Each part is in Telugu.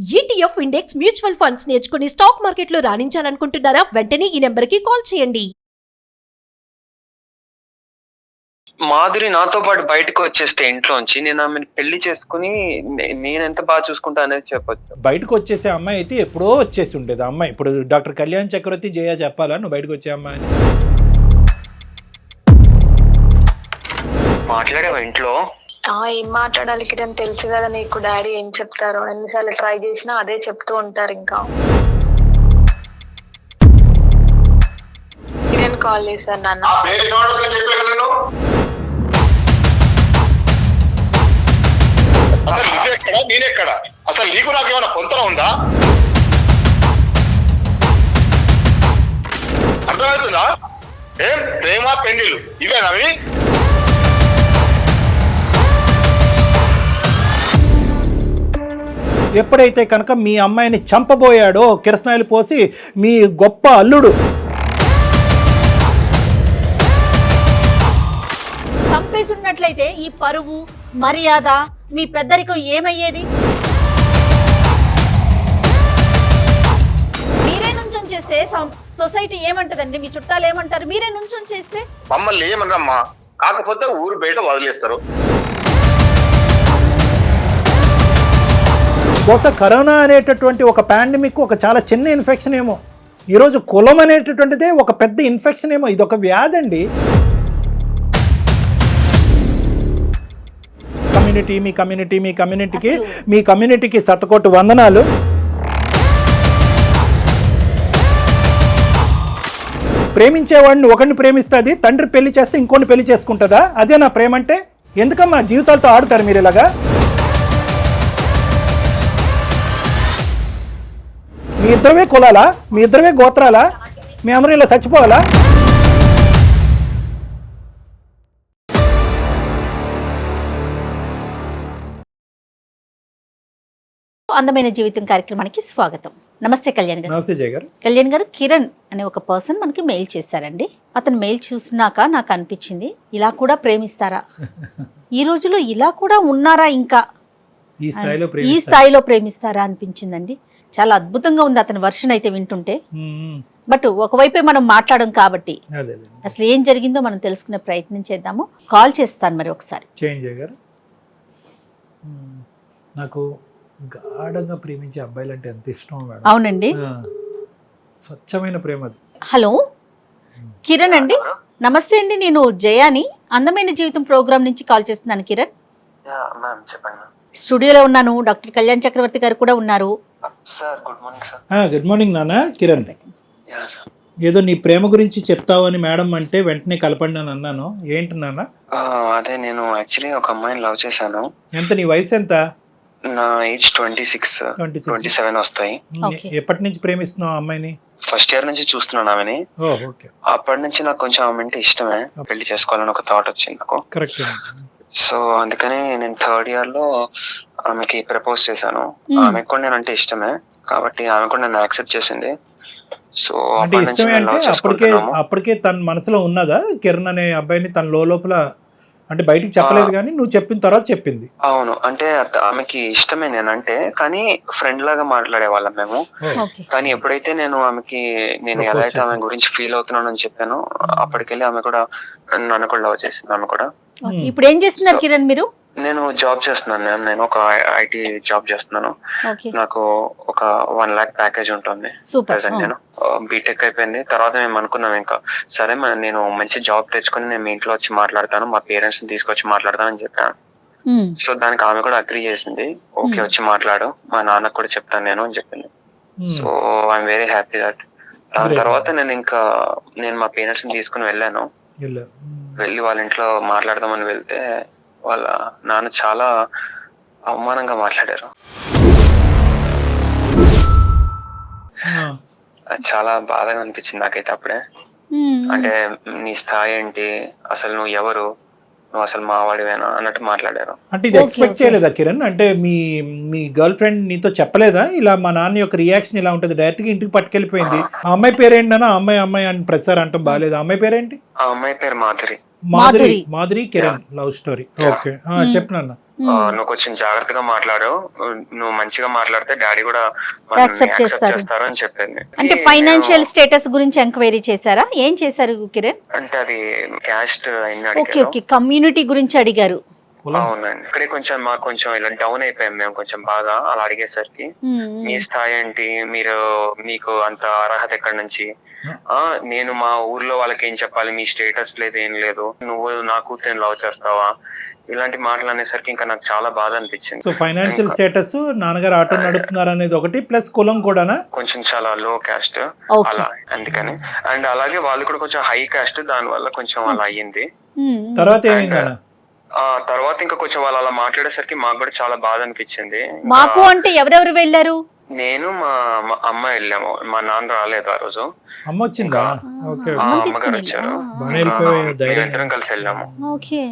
ETF ఇండెక్స్ మ్యూచువల్ ఫండ్స్ నేర్చుకుని స్టాక్ మార్కెట్లో రాణించాలనుకుంటున్నారా? వెంటనే ఈ నెంబర్కి కాల్ చేయండి. మాధురి నాతో పాటు బయటకు వచ్చేస్తే ఇంట్లోంచి నేను ఆమెను పెళ్లి చేసుకుని నేను ఎంత బాగా చూసుకుంటా అనేది చెప్పొచ్చు. బయటకు వచ్చేసే అమ్మాయి అయితే ఎప్పుడో వచ్చేసి ఉండేది అమ్మాయి. ఇప్పుడు డాక్టర్ కళ్యాణ్ చక్రవర్తి జయ చెప్పాలా నువ్వు బయటకు వచ్చే అమ్మాయి అని? మాట్లాడేవా ఇంట్లో? ఏం మాట్లాడాలి కిరణ్, తెలుసు కదా నీకు డాడీ ఏం చెప్తారో. ఎన్నిసార్లు ట్రై చేసినా అదే చెప్తూ ఉంటారు. ఇంకా కిరణ్ కాల్ చేశారు నాన్న. నేనెక్కడ అసలు నీకు నాకేమైనా పొంతన ఉందా? అర్థమవుతుందా? ఏం ప్రేమ పెళ్లిళ్ళు ఇవేనవి? ఎప్పుడైతే కనుక మీ అమ్మాయిని చంపబోయాడో కిరసనాయిలు పోసి మీ గొప్ప అల్లుడు చంపేసి ఉన్నట్లయితే ఈ పరువు మర్యాద మీ పెద్దరికం ఏమయ్యేది? మీరే నుంచొని చేస్తే సొసైటీ ఏమంటదండి? మీ చుట్టాలు ఏమంటారు? మీరే నుంచొని చేస్తే మమ్మల్ని ఏమనరమ్మా, కాకపోతే ఊరు బయట వదిలేస్తారు. బహుశా కరోనా అనేటటువంటి ఒక పాండమిక్ ఒక చాలా చిన్న ఇన్ఫెక్షన్ ఏమో, ఈరోజు కులం అనేటటువంటిదే ఒక పెద్ద ఇన్ఫెక్షన్ ఏమో. ఇది ఒక వ్యాధి అండి. మీ కమ్యూనిటీకి శతకోటి వందనాలు. ప్రేమించేవాడిని ఒకరిని ప్రేమిస్తుంది, తండ్రి పెళ్లి చేస్తే ఇంకోని పెళ్లి చేసుకుంటుందా? అదే నా ప్రేమ అంటే? ఎందుకమ్మా జీవితాలతో ఆడుతారు మీరు ఇలాగా? మీ ఇద్దరమే కులాలా? మీ ఇద్దరమే గోత్రాలా? మీ అందరూ ఇలా చచ్చిపోవాలా? అందమైన జీవితం కార్యక్రమానికి స్వాగతం. నమస్తే కళ్యాణ్ గారు. నమస్తే జయ గారు. కళ్యాణ్ గారు, కిరణ్ అనే ఒక పర్సన్ మనకి మెయిల్ చేశారండి. అతను మెయిల్ చూసినాక నాకు అనిపించింది, ఇలా కూడా ప్రేమిస్తారా? ఈ రోజులో ఇలా కూడా ఉన్నారా? ఇంకా ఈ స్థాయిలో ప్రేమిస్తారా అనిపించిందండి. చాలా అద్భుతంగా ఉంది అతని వర్షన్ అయితే వింటుంటే. బట్ ఒకవైపే మనం మాట్లాడడం కాబట్టి అసలు ఏం జరిగిందో మనం తెలుసుకునే ప్రయత్నం చేద్దాము. కాల్ చేస్తాను మరి ఒకసారి. చేంజ్ గారు, నాకు గాఢంగా ప్రేమించే అబ్బాయిలు అంటే ఎంత ఇష్టం మేడం. అవునండి, స్వచ్ఛమైన ప్రేమ అది. హలో కిరణ్ అండి, నమస్తే అండి. నేను జయాని అందమైన జీవితం ప్రోగ్రామ్ నుంచి కాల్ చేస్తున్నాను. కిరణ్ స్టూడియోలో ఉన్నాను. డాక్టర్ కళ్యాణ్ చక్రవర్తి గారు కూడా ఉన్నారు. గుడ్ మార్నింగ్ నాన్న. కిరణ్, ఏదో నీ ప్రేమ గురించి చెప్తావని మేడం అంటే వెంటనే కలపండి అని అన్నాను. ఏంటి నాన్న? అదే నేను యాక్చువల్లీ ఒక అమ్మాయిని లవ్ చేశాను. ఎంత? నీ వయసు ఎంత? నా ఏజ్ 26, 27 వస్తాయి. ఎప్పటి నుంచి ప్రేమిస్తున్నావు అమ్మాయిని? ఫస్ట్ ఇయర్ నుంచి చూస్తున్నాను ఆమెని. అప్పటి నుంచి నాకు కొంచెం ఆమె అంటే ఇష్టమే. పెళ్లి చేసుకోవాలని ఒక థాట్ వచ్చింది నాకు. కరెక్ట్. సో అందుకని నేను థర్డ్ ఇయర్ లో ఆమెకి ప్రపోజ్ చేశాను. ఆమెకు కూడా నేను అంటే ఇష్టమే కాబట్టి ఆమె కూడా నన్ను యాక్సెప్ట్ చేసింది. సో అప్పటికే తన మనసులో ఉన్నదా కిరణ్ అనే అబ్బాయిని? తన లోపల అంటే బయటికి చెప్పలేదు కానీ నువ్వు చెప్పిన తర్వాత చెప్పింది. అవును, అంటే ఆమెకి ఇష్టమే నేనంటే, కానీ ఫ్రెండ్ లాగా మాట్లాడే వాళ్ళం మేము. కానీ ఎప్పుడైతే నేను ఆమెకి నేను ఎలా అయితే ఆమె గురించి ఫీల్ అవుతున్నాను అని చెప్పాను, అప్పటికెళ్ళి ఆమె కూడా నన్ను కూడా లవ్ చేసింది. ఆమె కూడా. ఇప్పుడు ఏం చేస్తున్నారు కిరణ్ మీరు? నేను జాబ్ చేస్తున్నాను మ్యామ్. నేను ఒక ఐటీ జాబ్ చేస్తున్నాను. నాకు ఒక 1 lakh ప్యాకేజ్ ఉంటుంది ప్రెసెంట్. నేను బీటెక్ అయిపోయింది. తర్వాత మేము అనుకున్నాం ఇంకా సరే నేను మంచి జాబ్ తెచ్చుకొని నేను మీ ఇంట్లో వచ్చి మాట్లాడతాను, మా పేరెంట్స్ ని తీసుకొచ్చి మాట్లాడతాను అని చెప్పాను. సో దానికి ఆమె కూడా అగ్రీ చేసింది. ఓకే వచ్చి మాట్లాడు, మా నాన్నకు కూడా చెప్తాను నేను అని చెప్పింది. So I'm very happy that. దాని తర్వాత నేను మా పేరెంట్స్ ని తీసుకుని వెళ్ళాను. వెళ్ళి వాళ్ళ ఇంట్లో మాట్లాడదామని వెళ్తే వాళ్ళ నాన్న చాలా అవమానంగా మాట్లాడారు. చాలా బాధగా అనిపించింది నాకైతే అప్పుడే. అంటే నీ స్థాయి ఏంటి, అసలు నువ్వు ఎవరు, నువ్వు అసలు మావాడివేనా అన్నట్టు మాట్లాడారు. అంటే ఇది ఎక్స్పెక్ట్ చేయలేదా కిరణ్? అంటే మీ గర్ల్ ఫ్రెండ్ నీతో చెప్పలేదా ఇలా మా నాన్న యొక్క రియాక్షన్ ఇలా ఉంటుంది? డైరెక్ట్ గా ఇంటికి పట్టుకెళ్ళిపోయింది. ఆ అమ్మాయి పేరేంటన్నా? అమ్మాయి అని ప్రసారం అంటాం బాగాలేదు. ఆ అమ్మాయి పేరేంటి? ఆ అమ్మాయి పేరు Madhuri. Madhuri Kiran love story. Okay చెప్పినా. నువ్వు కొంచెం జాగ్రత్తగా మాట్లాడు, నువ్వు మంచిగా మాట్లాడితే డాడీ కూడా Accept చేస్తారు. చేస్తారు అని చెప్పింది. అంటే ఫైనాన్షియల్ స్టేటస్ గురించి ఎంక్వైరీ చేశారా? ఏం చేశారు కిరణ్? అంటే అది క్యాస్ట్ అయిన ఓకే అడిగారు. ఓకే, కమ్యూనిటీ గురించి అడిగారు. అవునండి, ఇక్కడే కొంచెం మాకు కొంచెం ఇలా డౌన్ అయిపోయాం మేము కొంచెం బాగా అలా అడిగేసరికి. మీ స్థాయి ఏంటి, మీకు అంత అర్హత ఎక్కడి నుంచి, నేను మా ఊర్లో వాళ్ళకి ఏం చెప్పాలి, మీ స్టేటస్ లేదు ఏం లేదు, నువ్వు నా కూతురు లవ్ చేస్తావా, ఇలాంటి మాటలు అనేసరికి ఇంకా నాకు చాలా బాధ అనిపించింది. సో ఫైనాన్షియల్ స్టేటస్ నాన్నగారు ఆటో నడుపుతున్నారు అనేది ఒకటి, ప్లస్ కులం కూడానా? కొంచెం చాలా లో క్యాస్ట్ Okay. అలా, అందుకని. అండ్ అలాగే వాళ్ళు కూడా కొంచెం హై క్యాస్ట్, దాని వల్ల కొంచెం అలా అయ్యింది. తర్వాత ఏమైందన్న? ఆ తర్వాత ఇంకా కొంచెం వాళ్ళు అలా మాట్లాడేసరికి మాకు కూడా చాలా బాధ అనిపించింది. మాకు అంటే ఎవరెవరు వెళ్ళారు? నేను మా అమ్మ వెళ్ళాము, మా నాన్న రాలేదు ఆ రోజు. అమ్మ వచ్చిందా? ఓకే అమ్మగారు వచ్చారు, బాగానే వెళ్ళిపోయావు, ధైర్యం. మేమిద్దరం కలిసి వెళ్ళాము. ఓకే.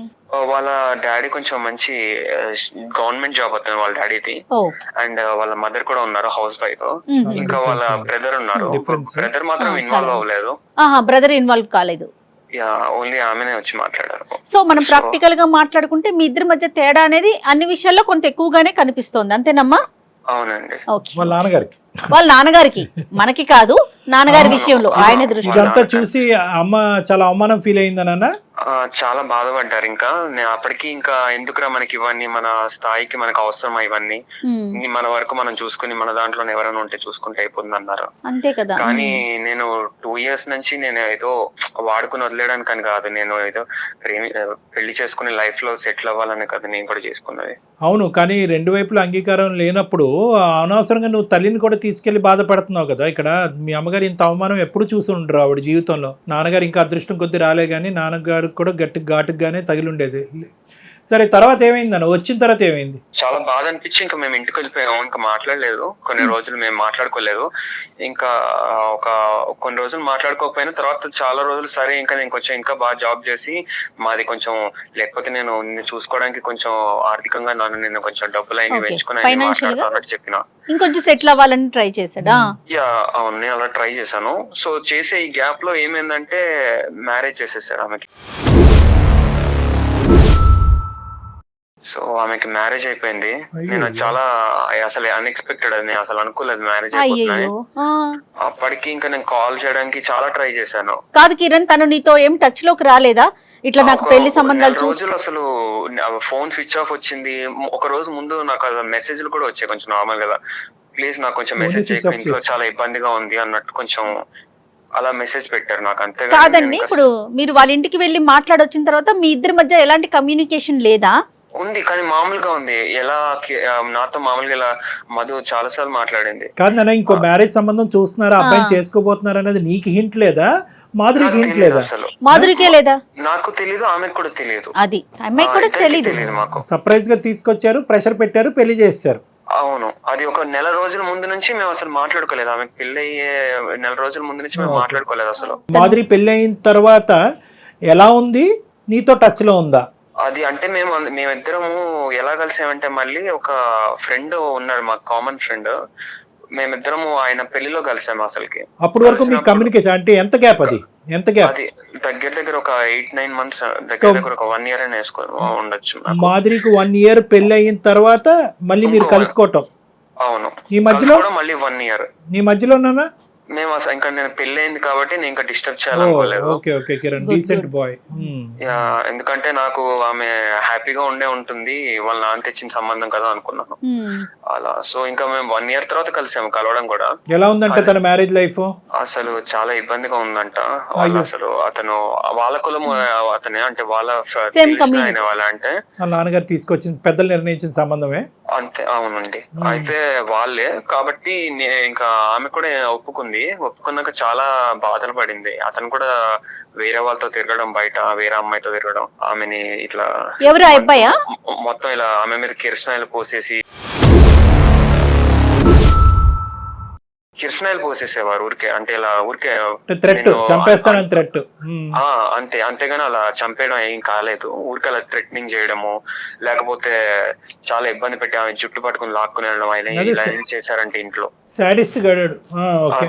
వాళ్ళ డాడీ కొంచెం మంచి గవర్నమెంట్ జాబ్ అవుతుంది వాళ్ళ డాడీది, ఓ అండ్ వాళ్ళ మదర్ కూడా ఉన్నారు హౌస్ వైఫ్. ఇంకా వాళ్ళ బ్రదర్ ఉన్నారు, Difference. బ్రదర్ మాత్రం ఇన్వాల్వ్ అవ్వలేదు. బ్రదర్ ఇన్వాల్వ్ కాలేదు. ఓన్లీ ఆమెనే వచ్చి మాట్లాడారు. సో మనం ప్రాక్టికల్ గా మాట్లాడుకుంటే మీ ఇద్దరి మధ్య తేడా అనేది అన్ని విషయాల్లో కొంత ఎక్కువగానే కనిపిస్తోంది, అంతేనమ్మా? అవునండి. ఓకే. వాళ్ళ నాన్నగారికి వాళ్ళ నాన్నగారికి, మనకి కాదు, నాన్నగారి విషయంలో ఆయన దృష్టి. ఇదంతా చూసి అమ్మ చాలా అవమానం ఫీల్ అయిందనన్నా? చాలా బాధపడ్డారు. ఇంకా నేను అప్పటికి ఇంకా ఎందుకురా మనకి ఇవన్నీ, మన స్థాయికి మనకు అవసరమా ఇవన్నీ, మన వరకు మనం చూసుకుని మన దాంట్లో ఎవరైనా ఉంటే చూసుకుంటే అయిపోతుంది అన్నారు. అంతే కదా. కానీ నేను 2 years నుంచి నేను ఏదో వాడుకుని వదిలేయడానికి అని కాదు, నేను ఏదో పెళ్లి చేసుకుని లైఫ్ లో సెటిల్ అవ్వాలని కదా నేను కూడా చేసుకున్నది. అవును, కానీ రెండు వైపుల అంగీకారం లేనప్పుడు అనవసరంగా నువ్వు తల్లిని కూడా తీసుకెళ్లి బాధపడుతున్నావు కదా. ఇక్కడ మీ అమ్మగారు ఇంత అవమానం ఎప్పుడు చూసి ఉండరు ఆవిడ జీవితంలో. నాన్నగారు ఇంకా అదృష్టం కొద్ది రాలే, కానీ నాన్నగారు కూడా ఘాటుగానే తగిలి ఉండేది. సరే, తర్వాత ఏమైందన్న? వచ్చిన తర్వాత ఏమైంది? చాలా బాధ అనిపించి ఇంకా మేము ఇంటికి వెళ్ళిపోయాము. ఇంకా మాట్లాడలేదు కొన్ని రోజులు, మేము మాట్లాడుకోలేదు. ఇంకా కొన్ని రోజులు మాట్లాడుకోకపోయినా తర్వాత చాలా రోజులు సరే ఇంకా నేను కొంచెం ఇంకా బాగా జాబ్ చేసి మాది కొంచెం, లేకపోతే నేను చూసుకోవడానికి కొంచెం ఆర్థికంగా నేను కొంచెం డబ్బులు అయినా పెంచుకుని మాట్లాడుతానని చెప్పిన. ఇంకొంచెం సెటిల్ అవ్వాలని ట్రై చేశాడా? అవును, నేను అలా ట్రై చేశాను. సో చేసే ఈ గ్యాప్ లో ఏమైందంటే మ్యారేజ్ చేసేసారు ఆమెకి. సో ఆమెకి మ్యారేజ్ అయిపోయింది. నేను చాలా అసలు అన్ఎక్స్పెక్టెడ్, అది నేను అసలు అనుకోలేదు మ్యారేజ్ అయిపోతుందని. అప్పటికి ఇంకా నేను కాల్ చేయడానికి చాలా ట్రై చేశాను. కాదు కిరణ్, తను నీతో ఏం టచ్ లోకి రాలేదా? ఇట్లా నాకు పెళ్లి సంబంధాలు రోజులు అసలు ఫోన్ స్విచ్ ఆఫ్ వచ్చింది. ఒక రోజు ముందు నాకు మెసేజ్లు కూడా వచ్చాయి కొంచెం నార్మల్ గా, ప్లీజ్ నాకు కొంచెం మెసేజ్ చేయకు, ఇంట్లో చాలా ఇబ్బందిగా ఉంది అన్నట్టు కొంచెం అలా మెసేజ్ పెట్టారు నాకు. అంతే కాదండి, ఇప్పుడు మీరు వాళ్ళ ఇంటికి వెళ్ళి మాట్లాడొచ్చిన తర్వాత మీ ఇద్దరి మధ్య ఎలాంటి కమ్యూనికేషన్ లేదా? ఉంది, కానీ మామూలుగా ఉంది. ఎలా నాతో మామూలుగా ఇలా మధు చాలా సార్లు మాట్లాడింది. కాదు నాన్న, ఇంకో మ్యారేజ్ సంబంధం చూస్తున్నారా, అబ్బాయిని చేసుకోబోతున్నారు అనేది నీకు హింట్ లేదా? మాధురికి హింట్ లేదా? అసలు మాధురికే లేదా? నాకు తెలీదు, ఆమెకు కూడా తెలియదు. అది అమ్మాయి కూడా తెలియదు. మాకు సర్ప్రైజ్ గా తీసుకొచ్చారు, ప్రెషర్ పెట్టారు, పెళ్లి చేశారు. అవును, అది ఒక నెల రోజుల ముందు నుంచి మేము అసలు మాట్లాడుకోలేదు. ఆమెకు పెళ్లి అయ్యే నెల రోజుల ముందు నుంచి మేము మాట్లాడుకోలేదు అసలు. మాధురి పెళ్లి అయిన తర్వాత ఎలా ఉంది, నీతో టచ్ లో ఉందా? అది అంటే మేమిద్దరము ఎలా కలిసామంటే, మళ్ళీ ఒక ఫ్రెండ్ ఉన్నాడు మాకు, కామన్ ఫ్రెండ్. మేమిద్దరము ఆయన పెళ్లిలో కలిసాము అసలుకి. అప్పటి వరకు మీ కమ్యూనికేషన్ అంటే ఎంత గ్యాప్? అది ఎంత గ్యాప్? అది దగ్గర ఒక 8-9 months, దగ్గర ఒక 1 year అయినా ఉండొచ్చు. మాధురికి 1 year పెళ్లి అయిన తర్వాత మళ్ళీ మీరు కలుసుకోవటం. అవును, ఈ మధ్యలో మళ్ళీ 1 year. నీ మధ్యలోనా? మేము అసలు ఇంకా నేను పెళ్లి అయింది కాబట్టి నేను ఇంకా డిస్టర్బ్ చేయాలనుకోలేదు. Okay okay Kiran, decent boy. ఎందుకంటే నాకు ఆమె హ్యాపీగా ఉంటుంది, వాళ్ళ నాన్న తెచ్చిన సంబంధం కదా అనుకున్నాను అలా. సో ఇంకా మేము 1 year తర్వాత కలిసాము, కలవడం కూడా. ఎలా ఉందంటే తన మ్యారేజ్ లైఫ్? అసలు చాలా ఇబ్బందిగా ఉందంట. వాళ్ళు అసలు అతను వాళ్ళ కులము అతనే, అంటే వాళ్ళ తెలిసిన ఆయన వాళ్ళ, అంటే నాన్నగారు తీసుకొచ్చిన పెద్దలు నిర్ణయించిన సంబంధమే అంతే. అవునండి, అయితే వాళ్ళే కాబట్టి ఇంకా ఆమె కూడా ఒప్పుకున్నాక చాలా బాధలు పడింది. అతను కూడా వేరే వాళ్ళతో తిరగడం, బయట వేరే అమ్మాయితో తిరగడం, ఆమెని ఇట్లా మొత్తం ఇలా ఆమె మీద కిరసనాయిలు పోసేసి కిరసనాయిలు పోసేసేవారు ఊరికే, అంటే ఇలా ఊరికే థ్రెట్, చంపేస్తానని థ్రెట్. అంతే, అంతేగాని అలా చంపేయడం ఏం కాలేదు. ఊరికే అలా థ్రెటనింగ్ చేయడము, లేకపోతే చాలా ఇబ్బంది పెట్టి ఆమె జుట్టు పట్టుకుని లాక్కుని వెళ్ళడం, ఆయన ఇలా ఏం చేశారంటే ఇంట్లో. సాడిస్ట్ గడాడు.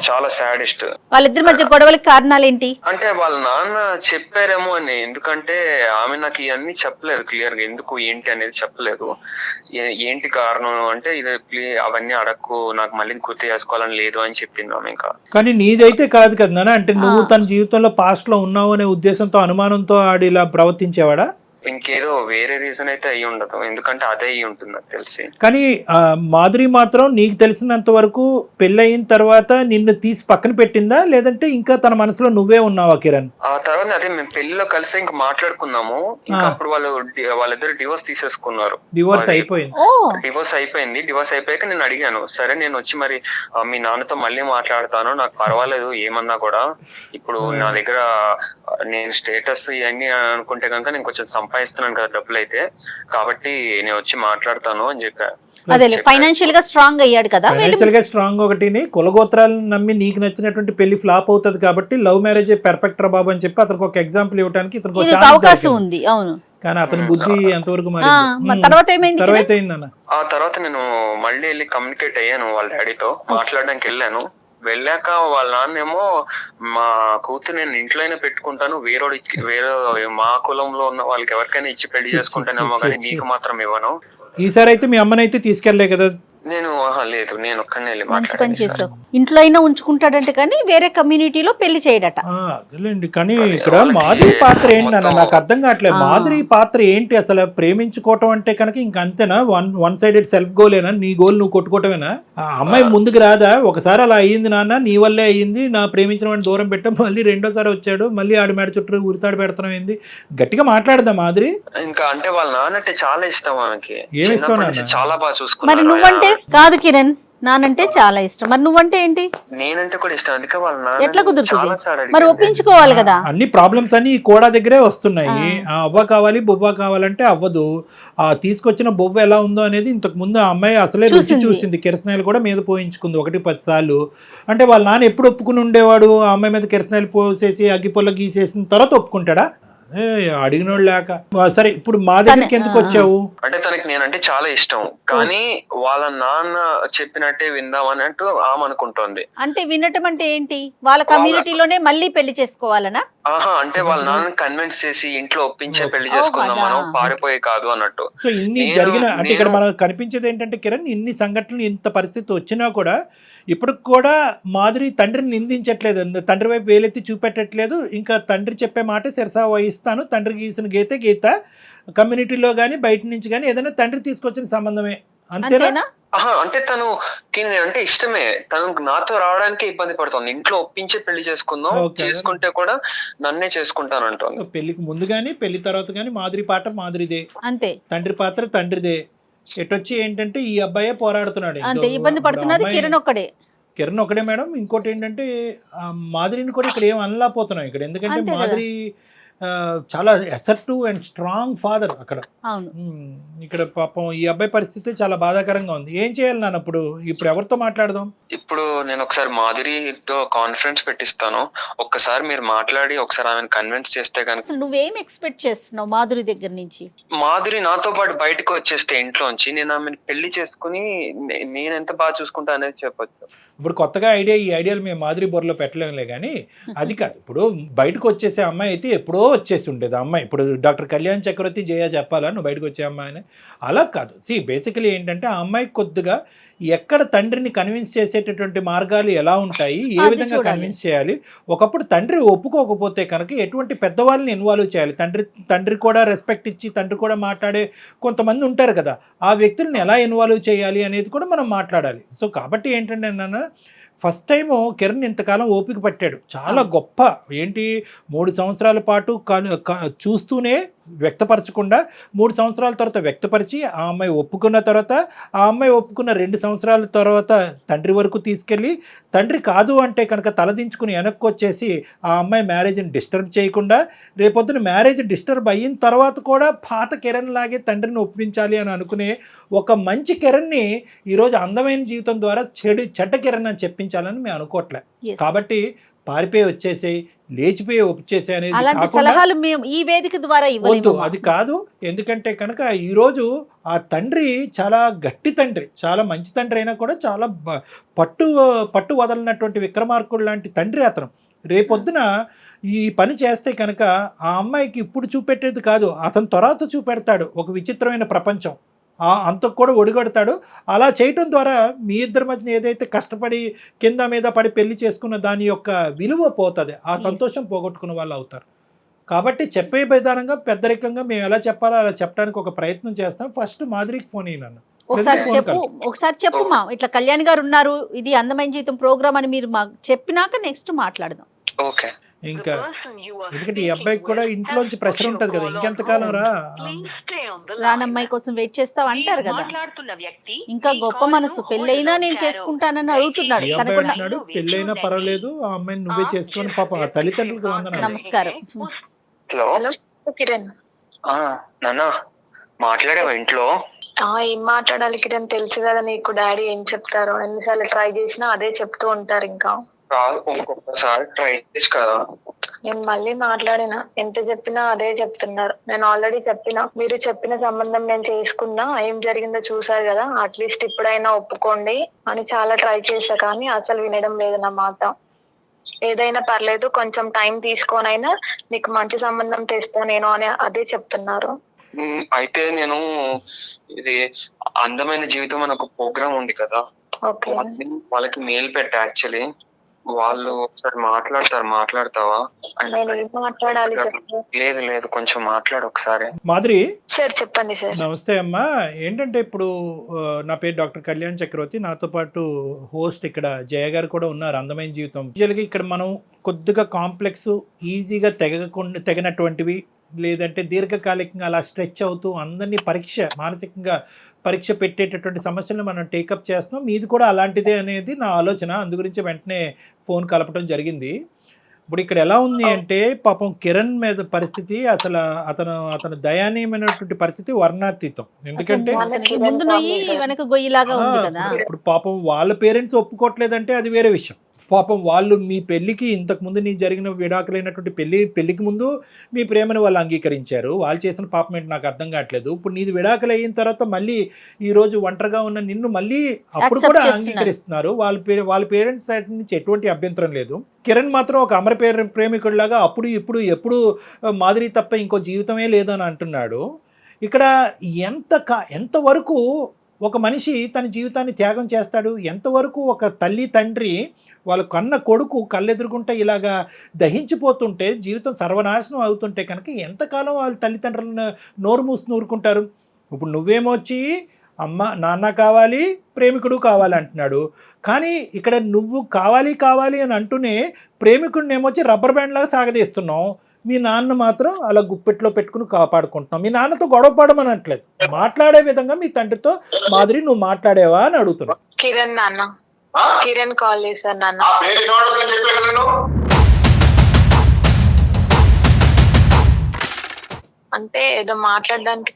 చాలా సాడిస్ట్. వాళ్ళిద్దరి మధ్య గొడవలకి కారణాలు ఏంటి? అంటే వాళ్ళ నాన్న చెప్పారేమో అని, ఎందుకంటే ఆమె నాకు ఇవన్నీ చెప్పలేదు క్లియర్ గా, ఎందుకు ఏంటి అనేది చెప్పలేదు. ఏంటి కారణం అంటే ఇది అవన్నీ అడక్కు, నాకు మళ్ళీ గుర్తు చేసుకోవాలని లేదు అని చెప్పింది ఆమె. ఇంకా కానీ నీదైతే కాదు కదా నాన్న, అంటే నువ్వు తన జీవితంలో పాస్ట్ లో ఉన్నావు అనే ఉద్దేశంతో, అనుమానంతో ఆడి ఇలా ప్రవర్తించేవాడా? ఇంకేదో వేరే రీజన్ అయితే అయ్యి ఉండదు, ఎందుకంటే అదే అయ్యి ఉంటుంది నాకు తెలిసి. కానీ మాధురి మాత్రం నీకు తెలిసినంత వరకు పెళ్ళయిన తర్వాత నిన్ను తీసి పక్కన పెట్టిందా, లేదంటే ఇంకా తన మనసులో నువ్వే ఉన్నావా కిరణ్? ఆ తర్వాత అదే మేము పెళ్లిలో కలిసి ఇంకా మాట్లాడుకున్నాము. ఇంకా అప్పుడు వాళ్ళిద్దరు డివోర్స్ తీసేసుకున్నారు. డివోర్స్ అయిపోయింది. డివోర్స్ అయిపోయాక నేను అడిగాను, సరే నేను వచ్చి మరి మీ నాన్నతో మళ్ళీ మాట్లాడతాను, నాకు పర్వాలేదు ఏమన్నా కూడా, ఇప్పుడు నా దగ్గర నేను స్టేటస్ ఇవన్నీ అనుకుంటే కనుక నేను కొంచెం సంపాదిస్తున్నాను కదా డబ్బులు అయితే, కాబట్టి నేను వచ్చి మాట్లాడతాను అని చెప్పా. అదే ఫైనాన్షియల్ గా స్ట్రాంగ్ అయ్యాడు కదా. ఫైనాన్షియల్ గా స్ట్రాంగ్ ఒకటిని, కులగోత్రాలను నమ్మి నీకు నచ్చినటువంటి పెళ్లి ఫ్లాప్ అవుతుంది కాబట్టి లవ్ మ్యారేజ్ పెర్ఫెక్ట్ రా బాబు అని చెప్పి అతనికి ఒక ఎగ్జాంపుల్ ఇవ్వడానికి ఇతనికి అవకాశం ఉంది. అవును, కానీ అతని బుద్ధి ఎంతవరకు తర్వాత ఏమైంది? తర్వాత అయిందన్న, ఆ తర్వాత నేను మళ్ళీ వెళ్ళి కమ్యూనికేట్ అయ్యాను వాళ్ళ డాడీతో, మాట్లాడడానికి వెళ్ళాను. వెళ్ళాక వాళ్ళ నాన్నేమో, మా కూతురు నేను ఇంట్లోనే పెట్టుకుంటాను, వేరే మా కులంలో ఉన్న వాళ్ళకి ఎవరికైనా ఇచ్చి పెళ్లి చేసుకుంటానేమో కానీ నీకు మాత్రం ఇవ్వను. ఈసారి అయితే మీ అమ్మనైతే తీసుకెళ్లే కదా? నేను లేదు, నేను ఒక్కనే వెళ్ళి మంచి పని చేసావు. ఇంట్లో అయినా ఉంచుకుంటాడంటే కానీ వేరే కమ్యూనిటీలో పెళ్లి చేయడట. అదేలేండి. కానీ ఇక్కడ మాధురి పాత్ర ఏంటన్నా నాకు అర్థం కావట్లేదు. మాధురి పాత్ర ఏంటి అసలు? ప్రేమించుకోవటం అంటే కనుక ఇంక అంతేనా? వన్ సైడెడ్ సెల్ఫ్ గోలేనా? నీ గోల్ నువ్వు కొట్టుకోవటమేనా? అమ్మాయి ముందుకు రాదా? ఒకసారి అలా అయ్యింది నాన్న, నీ వల్లే అయ్యింది, నా ప్రేమించిన వాడిని దూరం పెట్టా, మళ్ళీ రెండోసారి వచ్చాడు, మళ్ళీ ఆడి మేడ చుట్టూ ఉరితాడు పెడతాం ఏంది? గట్టిగా మాట్లాడదా మాధురి? ఇంకా అంటే వాళ్ళ నాన్న అంటే చాలా ఇష్టం ఆమెకి, ఏమి ఇష్టం? చాలా బాగా మరి చూసుకున్నాను. నువ్వంటే కాదు కిరణ్, నానంటే చాలా ఇష్టం, మరి నువ్వంటే ఏంటి? నేనంటే కూడా ఇష్టం, అందుకే వాళ్ళ ఎట్లా నాన్న కుదురుతుంది? చాలా సార్లు మరి అడిగాను. ఒప్పించుకోవాలి కదా. అన్ని ప్రాబ్లమ్స్ అన్ని ఈ కోడా దగ్గరే వస్తున్నాయి. అవ్వ కావాలి, బొవ్వ కావాలంటే అవ్వదు. ఆ తీసుకొచ్చిన బొవ్వ ఎలా ఉందో అనేది ఇంతకు ముందు ఆ అమ్మాయి అసలే రుచి చూసింది. కిరసనాయిలు కూడా మీద పోయించుకుంది 1-10 సార్లు. అంటే వాళ్ళ నాన్న ఎప్పుడు ఒప్పుకుని ఉండేవాడు? ఆ అమ్మాయి మీద కిరసనాయిలు పోసేసి అగ్గిపొల్ల గీసేసిన తర్వాత ఒప్పుకుంటాడా? అడిగినోడు లేక. సరే, ఇప్పుడు మా దగ్గరికి ఎందుకు వచ్చావు? అంటే తనకి నేనంటే చాలా ఇష్టం, కానీ వాళ్ళ నాన్న చెప్పినట్టే విందాం అన్నట్టు ఆమె అనుకుంటోంది. అంటే వినటం అంటే ఏంటి? వాళ్ళ కమ్యూనిటీలోనే మళ్ళీ పెళ్లి చేసుకోవాలనా? అంటే వాళ్ళ నాన్న కన్విన్స్ చేసి ఇంట్లో ఒప్పించే పెళ్లి చేసుకుందాం మనం, పారిపోయే కాదు అన్నట్టు. సో ఇన్ని జరిగిన, అంటే ఇక్కడ మనకు కనిపించేది ఏంటంటే కిరణ్, ఇన్ని సంఘటనలు, ఇంత పరిస్థితి వచ్చినా కూడా ఇప్పటికి కూడా మాధురి తండ్రిని నిందించట్లేదు, తండ్రి వైపు వేలెత్తి చూపెట్టట్లేదు. ఇంకా తండ్రి చెప్పే మాట శిరసా వహిస్తాను, తండ్రి గీసిన గీత కమ్యూనిటీలో కానీ బయట నుంచి కానీ ఏదైనా తండ్రి తీసుకొచ్చిన సంబంధమే, అంతేనా? అంటే తను అంటే ఇష్టమే, తను నాతో రావడానికి ఇబ్బంది పడుతుంది. ఇంట్లో ఒప్పించే పెళ్లి చేసుకుందాం, చేసుకుంటే కూడా నన్నే చేసుకుంటాను అంటుంది. పెళ్లికి ముందు గానీ పెళ్లి తర్వాత గానీ మాధురి పాట మాధురిదే, అంతే. తండ్రి పాత్ర తండ్రిదే. ఎటొచ్చి ఏంటంటే ఈ అబ్బాయే పోరాడుతున్నాడు, అంతే. ఇబ్బంది పడుతున్నది కిరణ్ ఒక్కడే మేడం. ఇంకోటి ఏంటంటే మాధురిని కూడా ఇక్కడ ఏం అనలేకపోతున్నాం ఇక్కడ, ఎందుకంటే మాధురి చాలా అసర్టివ్ అండ్ స్ట్రాంగ్ ఫాదర్ అక్కడ. ఇక్కడ పాపం ఈ అబ్బాయి పరిస్థితి చాలా బాధాకరంగా ఉంది. ఏం చేయాలి నాన్న? ఇప్పుడు ఎవరితో మాట్లాడదాం? ఇప్పుడు నేను ఒకసారి మాధురితో కాన్ఫరెన్స్ పెట్టిస్తాను, ఒక్కసారి మీరు మాట్లాడి ఒకసారి ఆమెను కన్విన్స్ చేస్తే కనుక. నువ్వేం ఎక్స్పెక్ట్ చేస్తున్నావు మాధురి దగ్గర నుంచి? మాధురి నాతో పాటు బయటకు వచ్చేస్తే ఇంట్లోంచి, నేను ఆమెను పెళ్లి చేసుకుని నేను ఎంత బాగా చూసుకుంటా అనేది చెప్పొచ్చు. ఇప్పుడు కొత్తగా ఈ ఐడియాలు మేము మాధురి బొర్రలో పెట్టలేములే కానీ అది కాదు. ఇప్పుడు బయటకు వచ్చేసే అమ్మాయి అయితే ఎప్పుడో వచ్చేసి ఉండేది అమ్మాయి. ఇప్పుడు డాక్టర్ కళ్యాణ్ చక్రవర్తి జయ చెప్పాలా నువ్వు బయటకు వచ్చే అమ్మాయిని? అలా కాదు. బేసికలీ ఏంటంటే ఆ అమ్మాయి కొద్దిగా ఎక్కడ తండ్రిని కన్విన్స్ చేసేటటువంటి మార్గాలు ఎలా ఉంటాయి, ఏ విధంగా కన్విన్స్ చేయాలి. ఒకప్పుడు తండ్రి ఒప్పుకోకపోతే కనుక ఎటువంటి పెద్దవాళ్ళని ఇన్వాల్వ్ చేయాలి. తండ్రి కూడా రెస్పెక్ట్ ఇచ్చి తండ్రి కూడా మాట్లాడే కొంతమంది ఉంటారు కదా, ఆ వ్యక్తులను ఎలా ఇన్వాల్వ్ చేయాలి అనేది కూడా మనం మాట్లాడాలి. సో కాబట్టి ఏంటంటే నాన్న, ఫస్ట్ టైము కిరణ్ ఇంతకాలం ఓపిక పట్టాడు, చాలా గొప్ప. ఏంటి 3 సంవత్సరాల పాటు చూస్తూనే వ్యక్తపరచకుండా 3 సంవత్సరాల తర్వాత వ్యక్తపరిచి ఆ అమ్మాయి ఒప్పుకున్న తర్వాత ఆ అమ్మాయి ఒప్పుకున్న 2 సంవత్సరాల తర్వాత తండ్రి వరకు తీసుకెళ్ళి తండ్రి కాదు అంటే కనుక తలదించుకుని వెనక్కి వచ్చేసి ఆ అమ్మాయి మ్యారేజ్ని డిస్టర్బ్ చేయకుండా రేపొద్దున మ్యారేజ్ డిస్టర్బ్ అయిన తర్వాత కూడా పాత కిరణ్ లాగే తండ్రిని ఒప్పించాలి అని అనుకునే ఒక మంచి కిరణ్ని ఈరోజు అందమైన జీవితం ద్వారా చెడ్డ కిరణ్ అని చెప్పించాలని మేము అనుకోవట్లే. కాబట్టి పారిపోయి వచ్చేసేయి, లేచిపోయి వచ్చేసే అనేది అలాంటి సలహాలు మేము ఈ వేదిక ద్వారా వద్దు, అది కాదు. ఎందుకంటే కనుక ఈరోజు ఆ తండ్రి చాలా గట్టి తండ్రి, చాలా మంచి తండ్రి అయినా కూడా చాలా పట్టు వదలనటువంటి విక్రమార్కుడు లాంటి తండ్రి అతను. రేపొద్దున ఈ పని చేస్తే కనుక ఆ అమ్మాయికి ఇప్పుడు చూపెట్టేది కాదు, అతను తర్వాత చూపెడతాడు ఒక విచిత్రమైన ప్రపంచం, అంతకు కూడా ఒడిగడతాడు. అలా చేయటం ద్వారా మీ ఇద్దరి మధ్యన ఏదైతే కష్టపడి కింద మీద పడి పెళ్లి చేసుకున్న దాని యొక్క విలువ పోతుంది, ఆ సంతోషం పోగొట్టుకున్న వాళ్ళు అవుతారు. కాబట్టి చెప్పే విధానంగా పెద్దరికంగా మేము ఎలా చెప్పాలో అలా చెప్పడానికి ఒక ప్రయత్నం చేస్తాం. ఫస్ట్ మాధురికి ఫోన్ అయినాను. ఒకసారి చెప్పు మా ఇట్లా కళ్యాణ్ గారు ఉన్నారు, ఇది అందమైన జీవితం ప్రోగ్రామ్ అని మీరు మాకు చెప్పినాక నెక్స్ట్ మాట్లాడదాం. ఓకే. ఇంకా ఎందుకంటే ఈ అబ్బాయికి కూడా ఇంట్లోంచి ప్రెషర్ ఉంటది కదా, ఇంకెంతకాలం రానమ్మాయి కోసం వెయిట్ చేస్తావు అంటారు కదా. ఇంకా గొప్ప మనసు, పెళ్ళైనా నేను చేసుకుంటానని అడుగుతున్నాడు. పెళ్ళైనా పర్వాలేదు, ఆ అమ్మాయిని నువ్వే చేసుకొని పాప తల్లిదండ్రులకు వందనాలు. నమస్కారం. హలో కిరణ్. నాన్న మాట్లాడావా ఇంట్లో? ఏం మాట్లాడాలి కిరణ్, తెలుసు కదా నీకు డాడీ ఏం చెప్తారో. ఎన్నిసార్లు ట్రై చేసినా అదే చెప్తూ ఉంటారు. ఇంకా ఇంకొకసారి ట్రై చేసి కదా. నేను మళ్ళీ మాట్లాడినా, ఎంత చెప్పినా అదే చెప్తున్నారు. నేను ఆల్రెడీ చెప్పినా, మీరు చెప్పిన సంబంధం నేను చేసుకున్నా, ఏం జరిగిందో చూసారు కదా, అట్లీస్ట్ ఇప్పుడైనా ఒప్పుకోండి అని చాలా ట్రై చేశా, కానీ అసలు వినడం లేదు నా మాట. ఏదైనా పర్లేదు, కొంచెం టైం తీసుకోనైనా నీకు మంచి సంబంధం తెస్తా నేను అని అదే చెప్తున్నారు. అయితే నేను ఇది అందమైన జీవితం అని ఒక ప్రోగ్రామ్ ఉంది కదా, వాళ్ళకి మెయిల్ పెట్టా. యాక్చువల్లీ వాళ్ళు ఒకసారి మాట్లాడతావా? లేదు కొంచెం మాట్లాడు ఒకసారి. మాధురి సార్ చెప్పండి సార్. నమస్తే అమ్మా. ఏంటంటే ఇప్పుడు నా పేరు డాక్టర్ కళ్యాణ్ చక్రవర్తి, నాతో పాటు హోస్ట్ ఇక్కడ జయ గారు కూడా ఉన్నారు. అందమైన జీవితం ఇక్కడ మనం కొద్దిగా కాంప్లెక్స్, ఈజీగా తెగనటువంటివి లేదంటే దీర్ఘకాలికంగా అలా స్ట్రెచ్ అవుతూ అందరినీ మానసికంగా పరీక్ష పెట్టేటటువంటి సమస్యలను మనం టేకప్ చేస్తున్నాం. మీది కూడా అలాంటిదే అనేది నా ఆలోచన, అందు గురించి వెంటనే ఫోన్ కలపడం జరిగింది. ఇప్పుడు ఇక్కడ ఎలా ఉంది అంటే పాపం కిరణ్ మీద పరిస్థితి అసలు అతను దయానీయమైనటువంటి పరిస్థితి వర్ణాతీతం. ఎందుకంటే ఇప్పుడు పాపం వాళ్ళ పేరెంట్స్ ఒప్పుకోవట్లేదంటే అది వేరే విషయం. పాపం వాళ్ళు మీ పెళ్ళికి ఇంతకుముందు నీ జరిగిన విడాకులైనటువంటి పెళ్ళికి ముందు మీ ప్రేమను వాళ్ళు అంగీకరించారు. వాళ్ళు చేసిన పాపం ఏంటి నాకు అర్థం కావట్లేదు. ఇప్పుడు నీది విడాకులు అయిన తర్వాత మళ్ళీ ఈరోజు ఒంటరిగా ఉన్న నిన్ను మళ్ళీ అప్పుడు కూడా అంగీకరిస్తున్నారు. వాళ్ళ పేరెంట్స్ సైడ్ నుంచి ఎటువంటి అభ్యంతరం లేదు. కిరణ్ మాత్రం ఒక అమర ప్రేమికుడిలాగా అప్పుడు ఇప్పుడు ఎప్పుడు మాధురి తప్ప ఇంకో జీవితమే లేదు అని అంటున్నాడు. ఇక్కడ ఎంతవరకు ఒక మనిషి తన జీవితాన్ని త్యాగం చేస్తాడు? ఎంతవరకు ఒక తల్లి తండ్రి వాళ్ళ కన్న కొడుకు కళ్ళెదురుగుంటే ఇలాగా దహించిపోతుంటే, జీవితం సర్వనాశనం అవుతుంటే కనుక ఎంతకాలం వాళ్ళ తల్లిదండ్రులను నోరు మూసి నూరుకుంటారు? ఇప్పుడు నువ్వేమో వచ్చి నాన్న కావాలి, ప్రేమికుడు కావాలి అంటున్నాడు. కానీ ఇక్కడ నువ్వు కావాలి అని అంటూనే ప్రేమికుడిని ఏమొచ్చి రబ్బర్ బ్యాండ్ లాగా సాగదీస్తున్నావు. మీ నాన్న మాత్రం అలా గుప్పెట్లో పెట్టుకుని కాపాడుకుంటున్నాం. మీ నాన్నతో గొడవ పడమనట్లేదు, మాట్లాడే విధంగా మీ తండ్రితో మాధురి నువ్వు మాట్లాడేవా అని అడుగుతున్నావు. కిరణ్ కాల్ చేశారు నాన్న. అంటే ఏదో మాట్లాడడానికి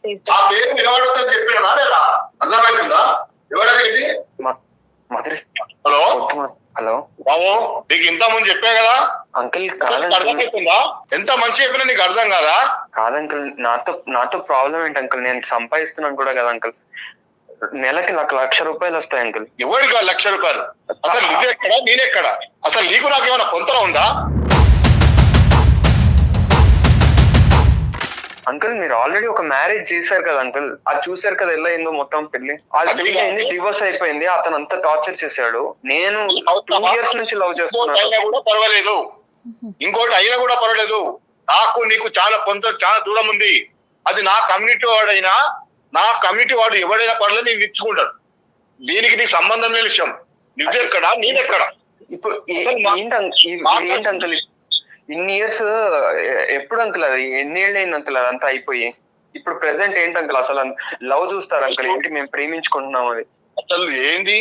హలో బాబు, నీకు ఇంత ముందు చెప్పా కదా అంకుల్. ఎంత మంచి చెప్పినా నీకు అర్థం కాదా? కాదంకుల్, నాతో ప్రాబ్లం ఏంటి అంకుల్? నేను సంపాదిస్తున్నాను కూడా కదా అంకుల్. నెలకి నాకు 1,00,000 రూపాయలు వస్తాయి అంకుల్. ఎవరికి 1,00,000 రూపాయలు? అసలు నువ్వెక్కడ నేనెక్కడ? అసలు నీకు నాకేమైనా పొంతన ఉందా? అంకుల్ మీరు ఆల్రెడీ ఒక మ్యారేజ్ చేశారు కదా అంకుల్, అది చూసారు కదా ఎలా అయిందో మొత్తం పెళ్లి. అది డివోర్స్ అయిపోయింది. అతను అంతా టార్చర్ చేశాడు. నేను 2 years నుంచి లవ్ చేస్తున్నాను. కూడా పర్వాలేదు, ఇంకోటి అయినా కూడా పర్వాలేదు. నీకు చాలా దూరం ఉంది. అది నా కమ్యూనిటీ వాడైనా, నా కమ్యూనిటీ వాడు ఎవడైనా పర్లేదు నేను ఇచ్చుకుంటాడు. దీనికి నీకు సంబంధం లేని విషయం. నువ్వెక్కడ నేనెక్కడ? ఇప్పుడు ఏంటి అంకుల్ ఇన్ని ఇయర్స్ ఎప్పుడు అంకుల్, అది ఎన్నేళ్ళు అయింది అంకుల్ అదంతా అయిపోయి? ఇప్పుడు ప్రెసెంట్ ఏంటి అంకుల్, అసలు లవ్ చూస్తారు అంకుల్, ఏంటి మేము ప్రేమించుకుంటున్నాం అది అసలు ఏంది?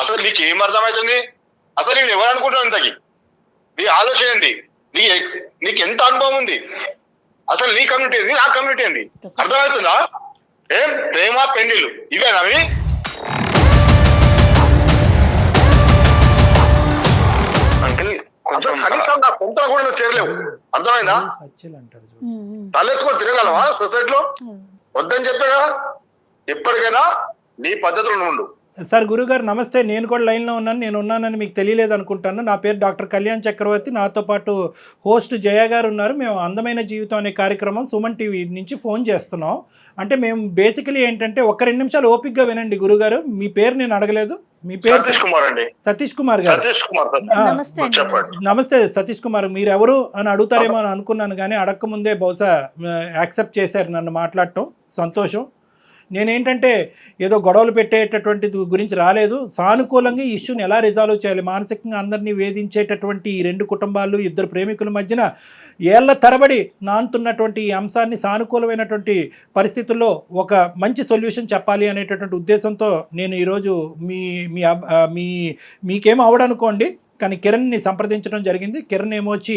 అసలు నీకు ఏం అర్థమవుతుంది? అసలు నేను ఎవరు అనుకుంటున్నాను ఇంతకి? నీ ఆలోచన ఏంది? నీకు ఎంత అనుభవం ఉంది? అసలు నీ కమ్యూనిటీ ఏంది, నా కమ్యూనిటీ ఏంది? అర్థమవుతుందా? ఏం ప్రేమ పెళ్లిళ్ళు ఇవేనా అవి? అంకుల్ కొంచెం కనీసం నా కొంత కూడా నువ్వు చేరలేవు. అర్థమైందా? అంటారు చూడు. తలెత్తుకొని తిరగలవా సొసైటీలో? వద్దని చెప్పే కదా. ఎప్పటికైనా నీ పద్ధతులు ఉండు. సార్ గురుగారు నమస్తే, నేను కూడా లైన్లో ఉన్నాను. నేను ఉన్నానని మీకు తెలియలేదు అనుకుంటాను. నా పేరు డాక్టర్ కళ్యాణ్ చక్రవర్తి. నాతో పాటు హోస్ట్ జయ గారు ఉన్నారు. మేము అందమైన జీవితం అనే కార్యక్రమం సుమన్ టీవీ నుంచి ఫోన్ చేస్తున్నాం. అంటే మేము బేసికలీ ఏంటంటే ఒక 2 నిమిషాలు ఓపిక్గా వినండి గురుగారు. మీ పేరు నేను అడగలేదు. మీ పేరు సతీష్ కుమార్ అండి. సతీష్ కుమార్ గారు. సతీష్ కుమార్ చెప్పండి. నమస్తే సతీష్ కుమార్. మీరు ఎవరు అని అడుగుతారేమో అని అనుకున్నాను, కానీ అడగకముందే బహుశా యాక్సెప్ట్ చేశారు నన్ను మాట్లాడటం. సంతోషం. నేనేంటంటే ఏదో గొడవలు పెట్టేటటువంటి గురించి రాలేదు. సానుకూలంగా ఈ ఇష్యూని ఎలా రిజాల్వ్ చేయాలి, మానసికంగా అందరినీ వేధించేటటువంటి ఈ 2 కుటుంబాలు, 2 ప్రేమికుల మధ్యన ఏళ్ల తరబడి నానుతున్నటువంటి ఈ అంశాన్ని సానుకూలమైనటువంటి పరిస్థితుల్లో ఒక మంచి సొల్యూషన్ చెప్పాలి అనేటటువంటి ఉద్దేశంతో నేను ఈరోజు మీకేం అవడనుకోండి, కానీ కిరణ్ని సంప్రదించడం జరిగింది. కిరణ్ ఏమొచ్చి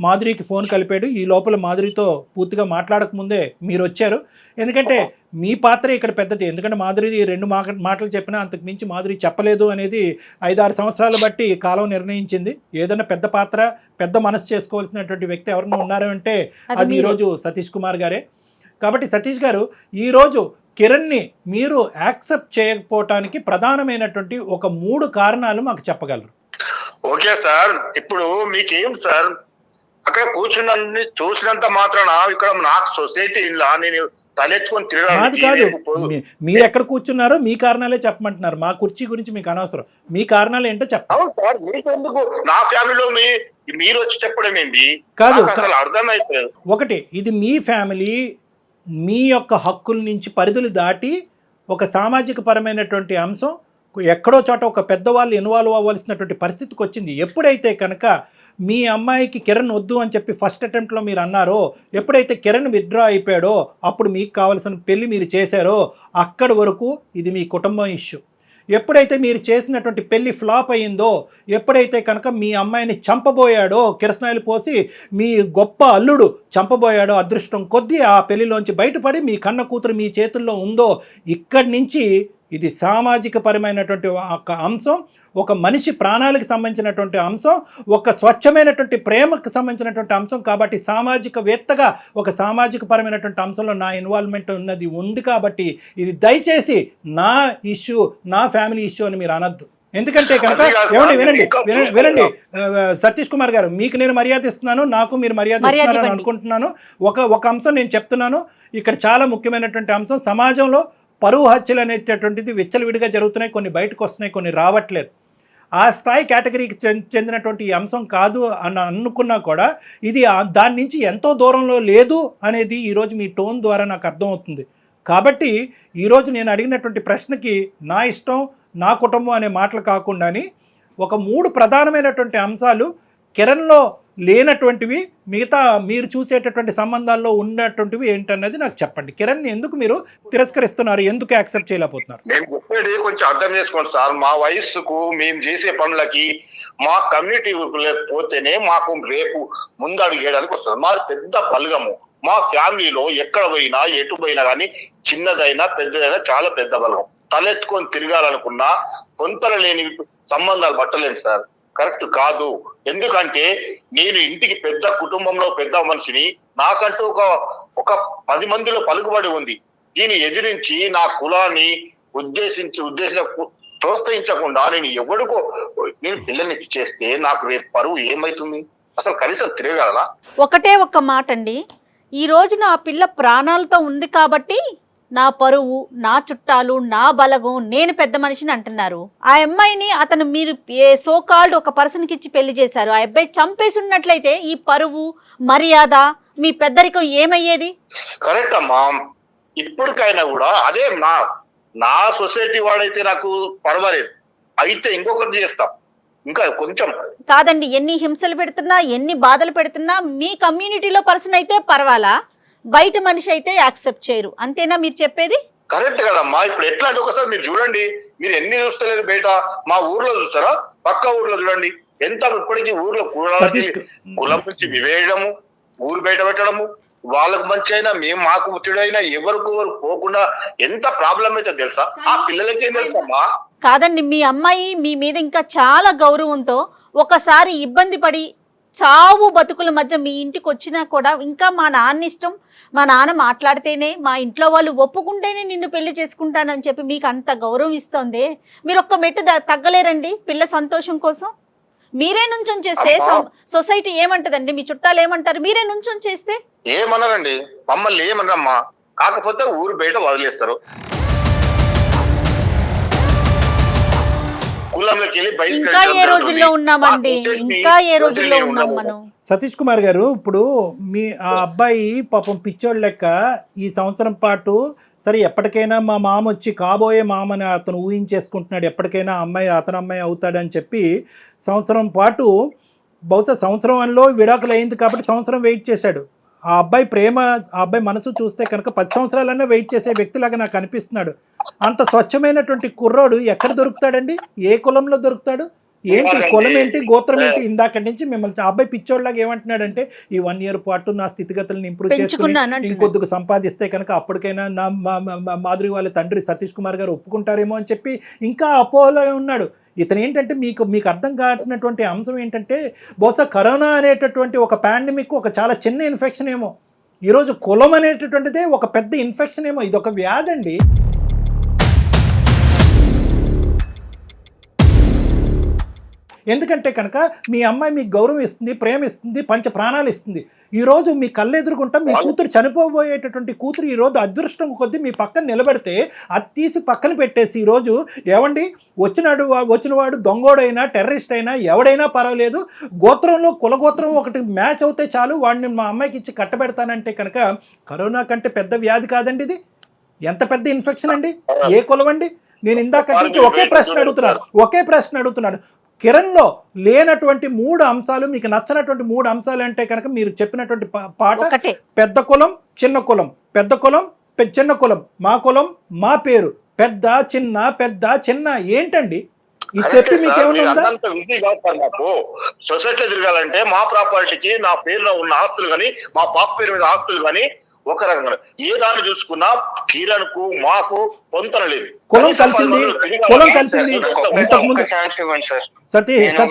మాధురికి ఫోన్ కలిపాడు. ఈ లోపల మాధురితో పూర్తిగా మాట్లాడకముందే మీరు వచ్చారు. ఎందుకంటే మీ పాత్ర ఇక్కడ పెద్దది. ఎందుకంటే మాధురి 2 మాటలు చెప్పినా అంతకు మించి మాధురి చెప్పలేదు అనేది 5-6 సంవత్సరాలు బట్టి కాలం నిర్ణయించింది. ఏదైనా పెద్ద పాత్ర, పెద్ద మనసు చేసుకోవాల్సినటువంటి వ్యక్తి ఎవరైనా ఉన్నారు అంటే అది ఈరోజు సతీష్ కుమార్ గారే. కాబట్టి సతీష్ గారు, ఈరోజు కిరణ్ని మీరు యాక్సెప్ట్ చేయకపోవటానికి ప్రధానమైనటువంటి ఒక 3 కారణాలు మాకు చెప్పగలరు? ఓకే సార్, ఇప్పుడు మీకేం సార్, అక్కడ కూర్చున్న చూసినంత మాత్రాన ఇక్కడ నాకు సొసైటీ ఇలా నేను తలెత్తుకొని కాదు తిరగడానికి మీరు ఎక్కడ కూర్చున్నారో మీ కారణాలే చెప్పమంటున్నారు. మా కుర్చీ గురించి మీకు అనవసరం. మీ కారణాలు ఏంటో చెప్పండి. అవును సార్, మీకెందుకు? నా ఫ్యామిలీలో మీరు వచ్చి చెప్పడం ఏంటి? కాదు, అసలు అర్థమైపోయింది. ఒకటి, ఇది మీ ఫ్యామిలీ, మీ యొక్క హక్కుల నుంచి పరిధులు దాటి ఒక సామాజిక పరమైనటువంటి అంశం ఎక్కడో చోట ఒక పెద్దవాళ్ళు ఇన్వాల్వ్ అవ్వాల్సినటువంటి పరిస్థితికి వచ్చింది. ఎప్పుడైతే కనుక మీ అమ్మాయికి కిరణ్ వద్దు అని చెప్పి ఫస్ట్ అటెంప్ట్లో మీరు అన్నారో, ఎప్పుడైతే కిరణ్ విత్డ్రా అయిపోయాడో అప్పుడు మీకు కావాల్సిన పెళ్లి మీరు చేశారో అక్కడి వరకు ఇది మీ కుటుంబం ఇష్యూ. ఎప్పుడైతే మీరు చేసినటువంటి పెళ్లి ఫ్లాప్ అయ్యిందో, ఎప్పుడైతే కనుక మీ అమ్మాయిని చంపబోయాడో, కిరసనాయిలు పోసి మీ గొప్ప అల్లుడు చంపబోయాడో, అదృష్టం కొద్దీ ఆ పెళ్లిలోంచి బయటపడి మీ కన్న కూతురు మీ చేతుల్లో ఉందో, ఇక్కడి నుంచి ఇది సామాజిక పరమైనటువంటి ఒక అంశం, ఒక మనిషి ప్రాణాలకు సంబంధించినటువంటి అంశం, ఒక స్వచ్ఛమైనటువంటి ప్రేమకు సంబంధించినటువంటి అంశం. కాబట్టి సామాజికవేత్తగా ఒక సామాజిక పరమైనటువంటి అంశంలో నా ఇన్వాల్వ్మెంట్ ఉంది కాబట్టి ఇది దయచేసి నా ఇష్యూ, నా ఫ్యామిలీ ఇష్యూ అని మీరు అనద్దు. ఎందుకంటే కనుక వినండి సతీష్ కుమార్ గారు, మీకు నేను మర్యాద ఇస్తున్నాను, నాకు మీరు మర్యాద ఇస్తున్నారని అనుకుంటున్నాను. ఒక అంశం నేను చెప్తున్నాను, ఇక్కడ చాలా ముఖ్యమైనటువంటి అంశం. సమాజంలో పరువు హత్యలు అనేటటువంటిది విచ్చలవిడిగా జరుగుతున్నాయి. కొన్ని బయటకు వస్తున్నాయి, కొన్ని రావట్లేదు. ఆ స్థాయి కేటగిరీకి చెందినటువంటి ఈ అంశం కాదు అని అనుకున్నా కూడా ఇది దాని నుంచి ఎంతో దూరంలో లేదు అనేది ఈరోజు మీ టోన్ ద్వారా నాకు అర్థమవుతుంది. కాబట్టి ఈరోజు నేను అడిగినటువంటి ప్రశ్నకి నా ఇష్టం, నా కుటుంబం అనే మాటలు కాకుండాని ఒక 3 ప్రధానమైనటువంటి అంశాలు కిరణ్లో లేనటువంటివి, మిగతా మీరు చూసేటటువంటి సంబంధాల్లో ఉన్నటువంటివి ఏంటన్నది నాకు చెప్పండి. కిరణ్ ఎందుకు మీరు తిరస్కరిస్తున్నారు, ఎందుకు యాక్సెప్ట్ చేయలేకపోతున్నారు? నేను చెప్పేది కొంచెం అర్థం చేసుకోండి సార్. మా వయస్సుకు, మేము చేసే పనులకి, మా కమ్యూనిటీ పోతేనే మాకు రేపు ముందడుగు వేయడానికి వస్తుంది. మాది పెద్ద బలగము. మా ఫ్యామిలీలో ఎక్కడ పోయినా, ఎటు పోయినా కానీ చిన్నదైనా పెద్దదైనా చాలా పెద్ద బలగం. తలెత్తుకొని తిరగాలనుకున్నా కొంతలో లేని సంబంధాలు పట్టలేము సార్. కరెక్ట్ కాదు. ఎందుకంటే నేను ఇంటికి పెద్ద కుటుంబంలో పెద్ద మనిషిని, నాకంటూ ఒక 10 మందిలో పలుకుబడి ఉంది. దీన్ని ఎదిరించి నా కులాన్ని ప్రోత్సహించకుండా నేను పిల్లల్ని చేస్తే నాకు రేపు పరువు ఏమైతుంది? అసలు కనీసం తిరగలనా? ఒకటే ఒక్క మాట అండి, ఈ రోజు నా పిల్ల ప్రాణాలతో ఉంది కాబట్టి నా పరువు, నా చుట్టాలు, నా బలగం, నేను పెద్ద మనిషిని అంటున్నారు. ఆ అమ్మాయిని మీరు సో కాల్డ్ ఒక పర్సన్కి ఇచ్చి పెళ్లి చేశారు. ఆ అబ్బాయి చంపేసి ఉన్నట్లయితే ఈ పరువు, మర్యాద, మీ పెద్దరికం ఏమయ్యేది? కరెక్ట్ అమ్మా. ఇప్పటికైనా కూడా అదే నా సొసైటీ వాడైతే నాకు పర్వాలేదు. అయితే ఇంకొకటి చేస్తాం. ఇంకా కొంచెం కాదండి, ఎన్ని హింసలు పెడుతున్నా ఎన్ని బాధలు పెడుతున్నా మీ కమ్యూనిటీలో పర్సన్ అయితే పర్వాలా, బయట మనిషి అయితే యాక్సెప్ట్ చేయరు, అంతేనా మీరు చెప్పేది? కరెక్ట్ కదమ్మా. ఇప్పుడు ఎట్లా అంటే ఒకసారి మీరు చూడండి, మీరు ఎన్ని చూస్తలేరు బయట, మా ఊర్లో చూస్తారా, పక్క ఊర్లో చూడండి ఎంత ఇప్పటికీ ఊర్లో కులం నుంచి వివేయడము, ఊరు బయట పెట్టడము, వాళ్ళకు మంచి అయినా మేము మాకు ముచ్చుడైనా ఎవరికి పోకుండా ఎంత ప్రాబ్లం అయితే తెలుసా? ఆ పిల్లలకి ఏం తెలుసమ్మా? కాదండి, మీ అమ్మాయి మీ మీద ఇంకా చాలా గౌరవంతో ఒకసారి ఇబ్బంది పడి చావు బతుకుల మధ్య మీ ఇంటికి వచ్చినా కూడా ఇంకా మా నాన్న ఇష్టం, మా నాన్న మాట్లాడితేనే, మా ఇంట్లో వాళ్ళు ఒప్పుకుంటేనే నిన్ను పెళ్లి చేసుకుంటానని చెప్పి మీకు అంత గౌరవం ఇస్తోంది, మీరు ఒక్క మెట్టు తగ్గలేరండి పిల్ల సంతోషం కోసం? మీరే నుంచొని చేస్తే సొసైటీ ఏమంటదండి, మీ చుట్టాలు ఏమంటారు? మీరే నుంచొని చేస్తే ఏమన్నారండి? మమ్మల్ని ఏమన్నారమ్మా, కాకపోతే ఊరు బయట వదిలేస్తారు. ఇంకా ఏ రోజుల్లో ఉన్నామండి, ఇంకా ఏ రోజుల్లో ఉన్నాం మనం? సతీష్ కుమార్ గారు, ఇప్పుడు మీ ఆ అబ్బాయి పాపం పిచ్చోళ్ళ లెక్క ఈ సంవత్సరం పాటు సరే ఎప్పటికైనా మా మామ వచ్చి కాబోయే మామని అతను ఊహించేసుకుంటున్నాడు, ఎప్పటికైనా అమ్మాయి అతను అమ్మాయి అవుతాడని చెప్పి సంవత్సరం పాటు, బహుశా సంవత్సరంలో విడాకులు అయింది కాబట్టి సంవత్సరం వెయిట్ చేశాడు. ఆ అబ్బాయి ప్రేమ, ఆ అబ్బాయి మనసు చూస్తే కనుక 10 సంవత్సరాలన్నా వెయిట్ చేసే వ్యక్తిలాగా నాకు అనిపిస్తున్నాడు. అంత స్వచ్ఛమైనటువంటి కుర్రోడు ఎక్కడ దొరుకుతాడండి? ఏ కులంలో దొరుకుతాడు? ఏంటి కులం ఏంటి, గోత్రం ఏంటి? ఇందాక నుంచి మిమ్మల్ని ఆ అబ్బాయి పిచ్చోళ్ళలాగా ఏమంటున్నాడంటే, ఈ 1 year పాటు నా స్థితిగతులను ఇంప్రూవ్ చేసుకుని ఇంకొద్దుకు సంపాదిస్తే కనుక అప్పటికైనా నా మాధురి వాళ్ళ తండ్రి సతీష్ కుమార్ గారు ఒప్పుకుంటారేమో అని చెప్పి ఇంకా అపోహలో ఉన్నాడు. ఇతను ఏంటంటే మీకు అర్థం కానటువంటి అంశం ఏంటంటే, బహుశా కరోనా అనేటటువంటి ఒక పాండమిక్ ఒక చాలా చిన్న ఇన్ఫెక్షన్ ఏమో, ఈరోజు కులం అనేటటువంటిదే ఒక పెద్ద ఇన్ఫెక్షన్ ఏమో, ఇది ఒక వ్యాధి అండి. ఎందుకంటే కనుక మీ అమ్మాయి మీకు గౌరవం ఇస్తుంది, ప్రేమ ఇస్తుంది, పంచ ప్రాణాలు ఇస్తుంది. ఈరోజు మీ కళ్ళు ఎదురుకుంటా మీ కూతురు చనిపోబోయేటటువంటి కూతురు ఈరోజు అదృష్టం కొద్దీ మీ పక్కన నిలబెడితే అది తీసి పక్కన పెట్టేసి ఈరోజు ఏమండి వచ్చినవాడు దొంగోడైనా టెర్రరిస్ట్ అయినా ఎవడైనా పర్వాలేదు, గోత్రంలో కులగోత్రం ఒకటి మ్యాచ్ అవుతే చాలు వాడిని మా అమ్మాయికి ఇచ్చి కట్టబెడతానంటే కనుక కరోనా కంటే పెద్ద వ్యాధి కాదండి ఇది. ఎంత పెద్ద ఇన్ఫెక్షన్ అండి, ఏ కులం అండి? నేను ఇందాక నుంచి ఒకే ప్రశ్న అడుగుతున్నాను. కిరణ్లో లేనటువంటి 3 అంశాలు, మీకు నచ్చినటువంటి 3 అంశాలు అంటే కనుక మీరు చెప్పినటువంటి పాట, పెద్ద కులం చిన్న కులం, పెద్ద కులం చిన్న కులం, మా కులం మా పేరు, పెద్ద చిన్న పెద్ద చిన్న, ఏంటండి ఇది చెప్పి మీకేమన్నా? సొసైటీలో తిరగాలంటే మా ప్రాపర్టీకి నా పేరులో ఉన్న ఆస్తులు కానీ, మా పాప పేరు మీద ఆస్తులు కానీ ఒక రకంగా ఏ దాన్ని చూసుకున్నా కిరణ్ కు మాకు పొంతన లేదు. కులం కలిసింది ఛాన్స్ ఇవ్వండి సార్.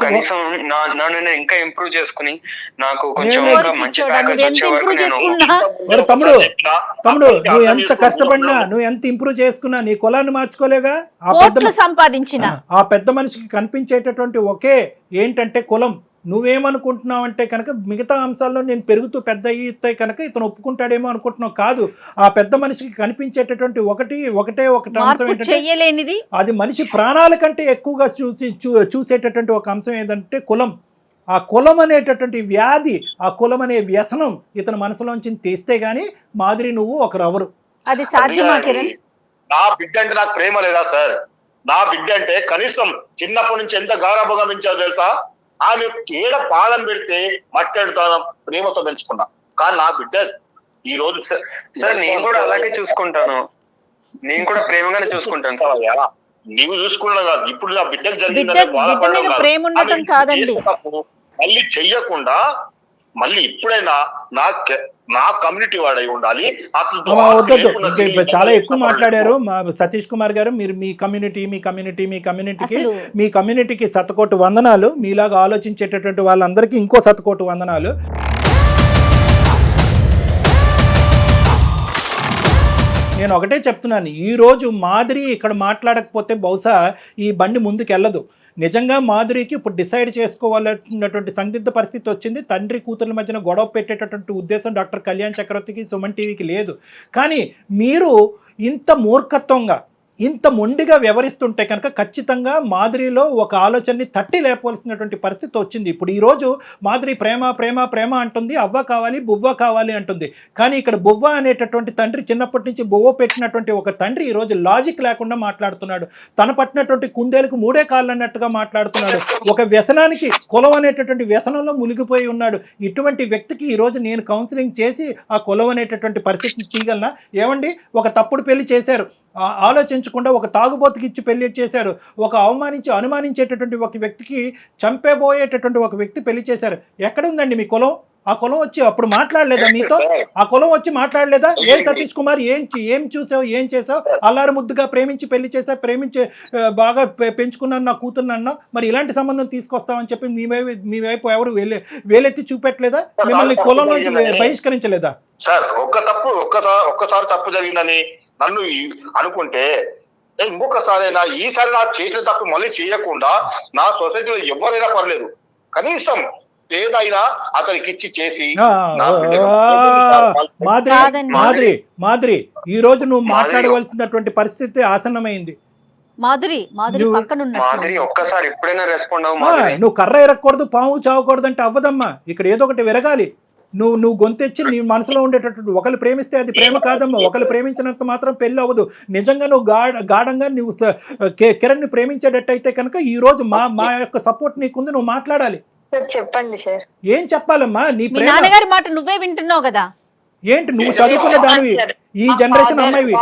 కనీసం నన్ను ఇంకా ఇంప్రూవ్ చేసుకుని నాకు కొంచెం మంచి తమ్ముడు నువ్వు ఎంత కష్టపడినా, నువ్వు ఎంత ఇంప్రూవ్ చేసుకున్నా నీ కులాన్ని మార్చుకోలేగా. ఆ పెద్ద మనిషికి కనిపించేటటువంటి ఒకే ఏంటంటే కులం. నువ్వేమనుకుంటున్నావు అంటే కనుక మిగతా అంశాల్లో నేను పెరుగుతూ పెద్ద అయితే కనుక ఇతను ఒప్పుకుంటాడేమో అనుకుంటున్నావు. కాదు, ఆ పెద్ద మనిషికి కనిపించేటటువంటి ఒకటే అంశం ఏంటంటే, అది మనిషి ప్రాణాల కంటే ఎక్కువగా చూసేటటువంటి ఒక అంశం ఏంటంటే కులం. ఆ కులం అనేటటువంటి వ్యాధి, ఆ కులం అనే వ్యసనం ఇతను మనసులోంచి తీస్తే గానీ మాదిరి నువ్వు ఒకరెవరు. అది సాధ్యమా కిరణ్? నా బిడ్డ అంటే నాకు ప్రేమ లేదా సార్? నా బిడ్డ అంటే కనీసం చిన్నప్పటి నుంచి ఎంత గారాభంగా పెంచాలో తెలుసా? ఆమె ఏడ పాదం పెడితే మట్టెడుతాను ప్రేమతో పెంచుకున్నా. కానీ నా బిడ్డ ఈ రోజు సార్ నేను కూడా అలాగే చూసుకుంటాను, నేను కూడా ప్రేమగానే చూసుకుంటాను సార్. నీవు చూసుకున్నావు కాదు, ఇప్పుడు నా బిడ్డకు జరిగిందని బాధపడడం కాదు. మళ్ళీ చెయ్యకుండా మళ్ళీ ఇప్పుడైనా నా కమ్యూనిటీ వాడై ఉండాలి. చాలా ఎక్కువ మాట్లాడారు మా సతీష్ కుమార్ గారు. మీరు మీ కమ్యూనిటీకి శతకోటి వందనాలు. మీలాగా ఆలోచించేటటువంటి వాళ్ళందరికీ ఇంకో శతకోటి వందనాలు. నేను ఒకటే చెప్తున్నాను, ఈరోజు మాదిరి ఇక్కడ మాట్లాడకపోతే బహుశా ఈ బండి ముందుకు వెళ్ళదు. నిజంగా మాధురికి ఇప్పుడు డిసైడ్ చేసుకోవాలన్నటువంటి సందిగ్ధ పరిస్థితి వచ్చింది. తండ్రి కూతుర్ల మధ్యన గొడవ పెట్టేటటువంటి ఉద్దేశం డాక్టర్ కళ్యాణ్ చక్రవర్తికి, సుమన్ టీవీకి లేదు. కానీ మీరు ఇంత మూర్ఖత్వంగా ఇంత మొండిగా వ్యవహరిస్తుంటే కనుక ఖచ్చితంగా మాధురిలో ఒక ఆలోచనని తట్టి లేపవలసినటువంటి పరిస్థితి వచ్చింది. ఇప్పుడు ఈరోజు మాధురి ప్రేమ ప్రేమ ప్రేమ అంటుంది, అవ్వ కావాలి బువ్వ కావాలి అంటుంది. కానీ ఇక్కడ బువ్వ అనేటటువంటి తండ్రి, చిన్నప్పటి నుంచి బువ్వ పెట్టినటువంటి ఒక తండ్రి ఈరోజు లాజిక్ లేకుండా మాట్లాడుతున్నాడు. తన పట్టినటువంటి కుందేలకు మూడే కాళ్ళు అన్నట్టుగా మాట్లాడుతున్నాడు. ఒక వ్యసనానికి, కులం అనేటటువంటి వ్యసనంలో మునిగిపోయి ఉన్నాడు. ఇటువంటి వ్యక్తికి ఈరోజు నేను కౌన్సిలింగ్ చేసి ఆ కులం అనేటటువంటి పరిస్థితిని తీయగలనా? ఏమండి, ఒక తప్పుడు పెళ్లి చేశారు, ఆలోచించకుండా ఒక తాగుబోతుకి ఇచ్చి పెళ్లి చేశారు. ఒక అనుమానించేటటువంటి ఒక వ్యక్తికి, చంపేబోయేటటువంటి ఒక వ్యక్తి పెళ్లి చేశారు. ఎక్కడ ఉందండి మీ కులం? ఆ కులం వచ్చి అప్పుడు మాట్లాడలేదా మీతో? ఆ కులం వచ్చి మాట్లాడలేదా? ఏం సతీష్ కుమార్, ఏం చూసావు, ఏం చేసావు? అల్లారు ముద్దుగా ప్రేమించి పెళ్లి చేసావు, ప్రేమించి బాగా పెంచుకున్నాను నా కూతురునన్నా, మరి ఇలాంటి సంబంధం తీసుకొస్తామని చెప్పి మీ వైపు ఎవరు వేలెత్తి చూపెట్టలేదా? మిమ్మల్ని కులం నుంచి బహిష్కరించలేదా? సార్ ఒక్కసారి తప్పు జరిగిందని నన్ను అనుకుంటే ఇంకొకసారైనా, ఈసారి నా చేసిన తప్పు మళ్ళీ చేయకుండా నా సొసైటీలో ఎవరైనా పర్లేదు, కనీసం ఏదైనా అతనికి ఇచ్చి చేసి. మాధురి ఈ రోజు నువ్వు మాట్లాడవలసినటువంటి పరిస్థితి ఆసన్నమైంది. మాధురి ఒక్కసారి ఎప్పుడైనా రెస్పాండ్ నువ్వు కర్ర ఎరగకూడదు, పాము చావకూడదు అంటే అవ్వదమ్మా. ఇక్కడ ఏదో ఒకటి విరగాలి. నువ్వు గొంతెచ్చి నీ మనసులో ఉండేటటువంటి, ఒకరు ప్రేమిస్తే అది ప్రేమ కాదమ్మా. ఒకరు ప్రేమించినంత మాత్రం పెళ్లి అవ్వదు. నిజంగా నువ్వు గాఢంగా నువ్వు కిరణ్ ని ప్రేమించేటట్టయితే కనుక ఈ రోజు మా యొక్క సపోర్ట్ నీకుంది, నువ్వు మాట్లాడాలి. చెప్పండి సార్. ఏం చెప్పాలమ్మా? నీ నాన్నగారి మాట నువ్వే వింటున్నావు కదా. ఏంటి నువ్వు చదువుకున్న దానివి, ఈ జనరేషన్ అమ్మాయివి.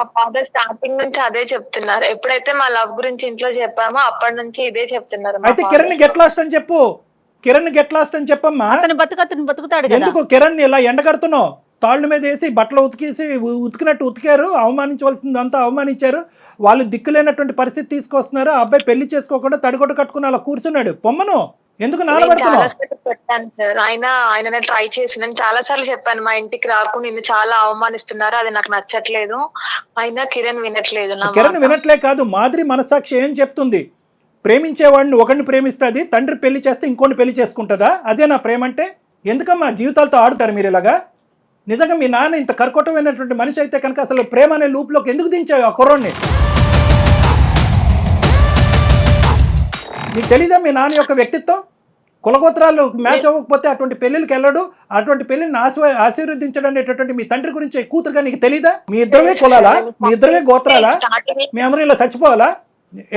స్టార్టింగ్ నుంచి అదే చెప్తున్నారు. ఎప్పుడైతే మా లవ్ గురించి ఇంట్లో చెప్పామో అప్పటి నుంచి ఇదే చెప్తున్నారు. అయితే కిరణ్ గెట్ లాస్ట్ అని చెప్పు. కిరణ్ గెట్ లాస్ట్ అని చెప్పమ్మా. అతను బతుకుతాడు. ఎందుకు కిరణ్ ఇలా ఎండగడుతున్నావు? తాళ్ళ మీద వేసి బట్టలు ఉతికినట్టు ఉతికారు, అవమానించవలసిందంతా అవమానించారు. వాళ్ళు దిక్కులేనటువంటి పరిస్థితి తీసుకొస్తున్నారు. ఆ అబ్బాయి పెళ్లి చేసుకోకుండా తడిగొట్ట కట్టుకుని అలా కూర్చున్నాడు. పొమ్మను ఎందుకు నానబడుతున్నావు? పెట్టాను సార్. ఆయన ట్రై చేసి నేను చాలా సార్లు చెప్పాను, మా ఇంటికి రాకు, నిన్ను చాలా అవమానిస్తున్నారు, అది నాకు నచ్చట్లేదు. అయినా కిరణ్ వినట్లేదు. కిరణ్ వినట్లే కాదు, మాధురి మనసాక్షి ఏం చెప్తుంది? ప్రేమించేవాడిని ఒకరిని ప్రేమిస్తుంది, తండ్రి పెళ్లి చేస్తే ఇంకోటి పెళ్లి చేసుకుంటుందా? అదే నా ప్రేమ అంటే? ఎందుకమ్మా జీవితాలతో ఆడుతారు మీరు ఇలాగా? నిజంగా మీ నాన్న ఇంత కర్కోటమైనటువంటి మనిషి అయితే కనుక అసలు ప్రేమ అనే లూప్లోకి ఎందుకు దించావు ఆ కుర్రోడ్ని? నీకు తెలీదా మీ నాన్న యొక్క వ్యక్తిత్వం? కులగోత్రాలు మ్యాచ్ అవ్వకపోతే అటువంటి పెళ్లికి వెళ్ళడు, అటువంటి పెళ్లిని ఆశీర్వదించడం అనేటటువంటి మీ తండ్రి గురించి కూతురుగా నీకు తెలీదా? మీ ఇద్దరమే కులాలా? మీ ఇద్దరమే గోత్రాలా? మీ అందరూ ఇలా చచ్చిపోవాలా?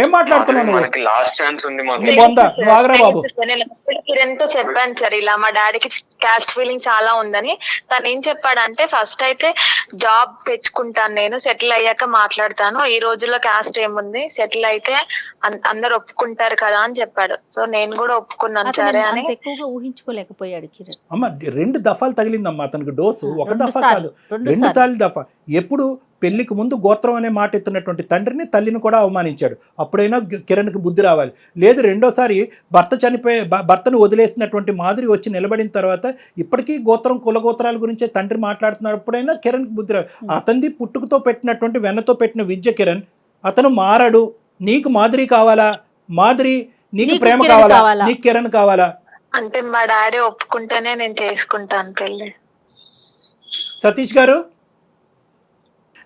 ఏం మాట్లాడుతున్నావు? లాస్ట్ ఛాన్స్ ఉంది బాబు. కిరణ్ తో చెప్పాను సార్, ఇలా మా డాడీకి క్యాస్ట్ ఫీలింగ్ చాలా ఉందని. తను ఏం చెప్పాడంటే, ఫస్ట్ అయితే జాబ్ తెచ్చుకుంటాను, నేను సెటిల్ అయ్యాక మాట్లాడతాను, ఈ రోజుల్లో క్యాస్ట్ ఏముంది, సెటిల్ అయితే అందరు ఒప్పుకుంటారు కదా అని చెప్పాడు. సో నేను కూడా ఒప్పుకున్నాను సరే అని. ఎక్కువగా ఊహించుకోలేకపోయాడు కిరణ్. అమ్మ 2 దఫాలు తగిలిందమ్మా అతనికి డోసు. ఒక దఫా కాదు, 2 సార్లు దఫా. ఎప్పుడు పెళ్లికి ముందు గోత్రం అనే మాట ఎత్తున్నటువంటి తండ్రిని, తల్లిని కూడా అవమానించాడు. అప్పుడైనా కిరణ్కి బుద్ధి రావాలి. లేదు రెండోసారి భర్తను వదిలేసినటువంటి మాధురి వచ్చి నిలబడిన తర్వాత ఇప్పటికీ కులగోత్రాల గురించే తండ్రి మాట్లాడుతున్నప్పుడైనా కిరణ్కి బుద్ధి రావాలి. అతనిది పుట్టుకతో పెట్టినటువంటి వెన్నతో పెట్టిన విద్య కిరణ్. అతను మారాడు. నీకు మాధురి కావాలా? మాధురి నీకు ప్రేమ కావాలా? నీకు కిరణ్ కావాలా? అంటే మా డాడీ ఒప్పుకుంటేనే నేను చేసుకుంటాను పెళ్లి. సతీష్ గారు,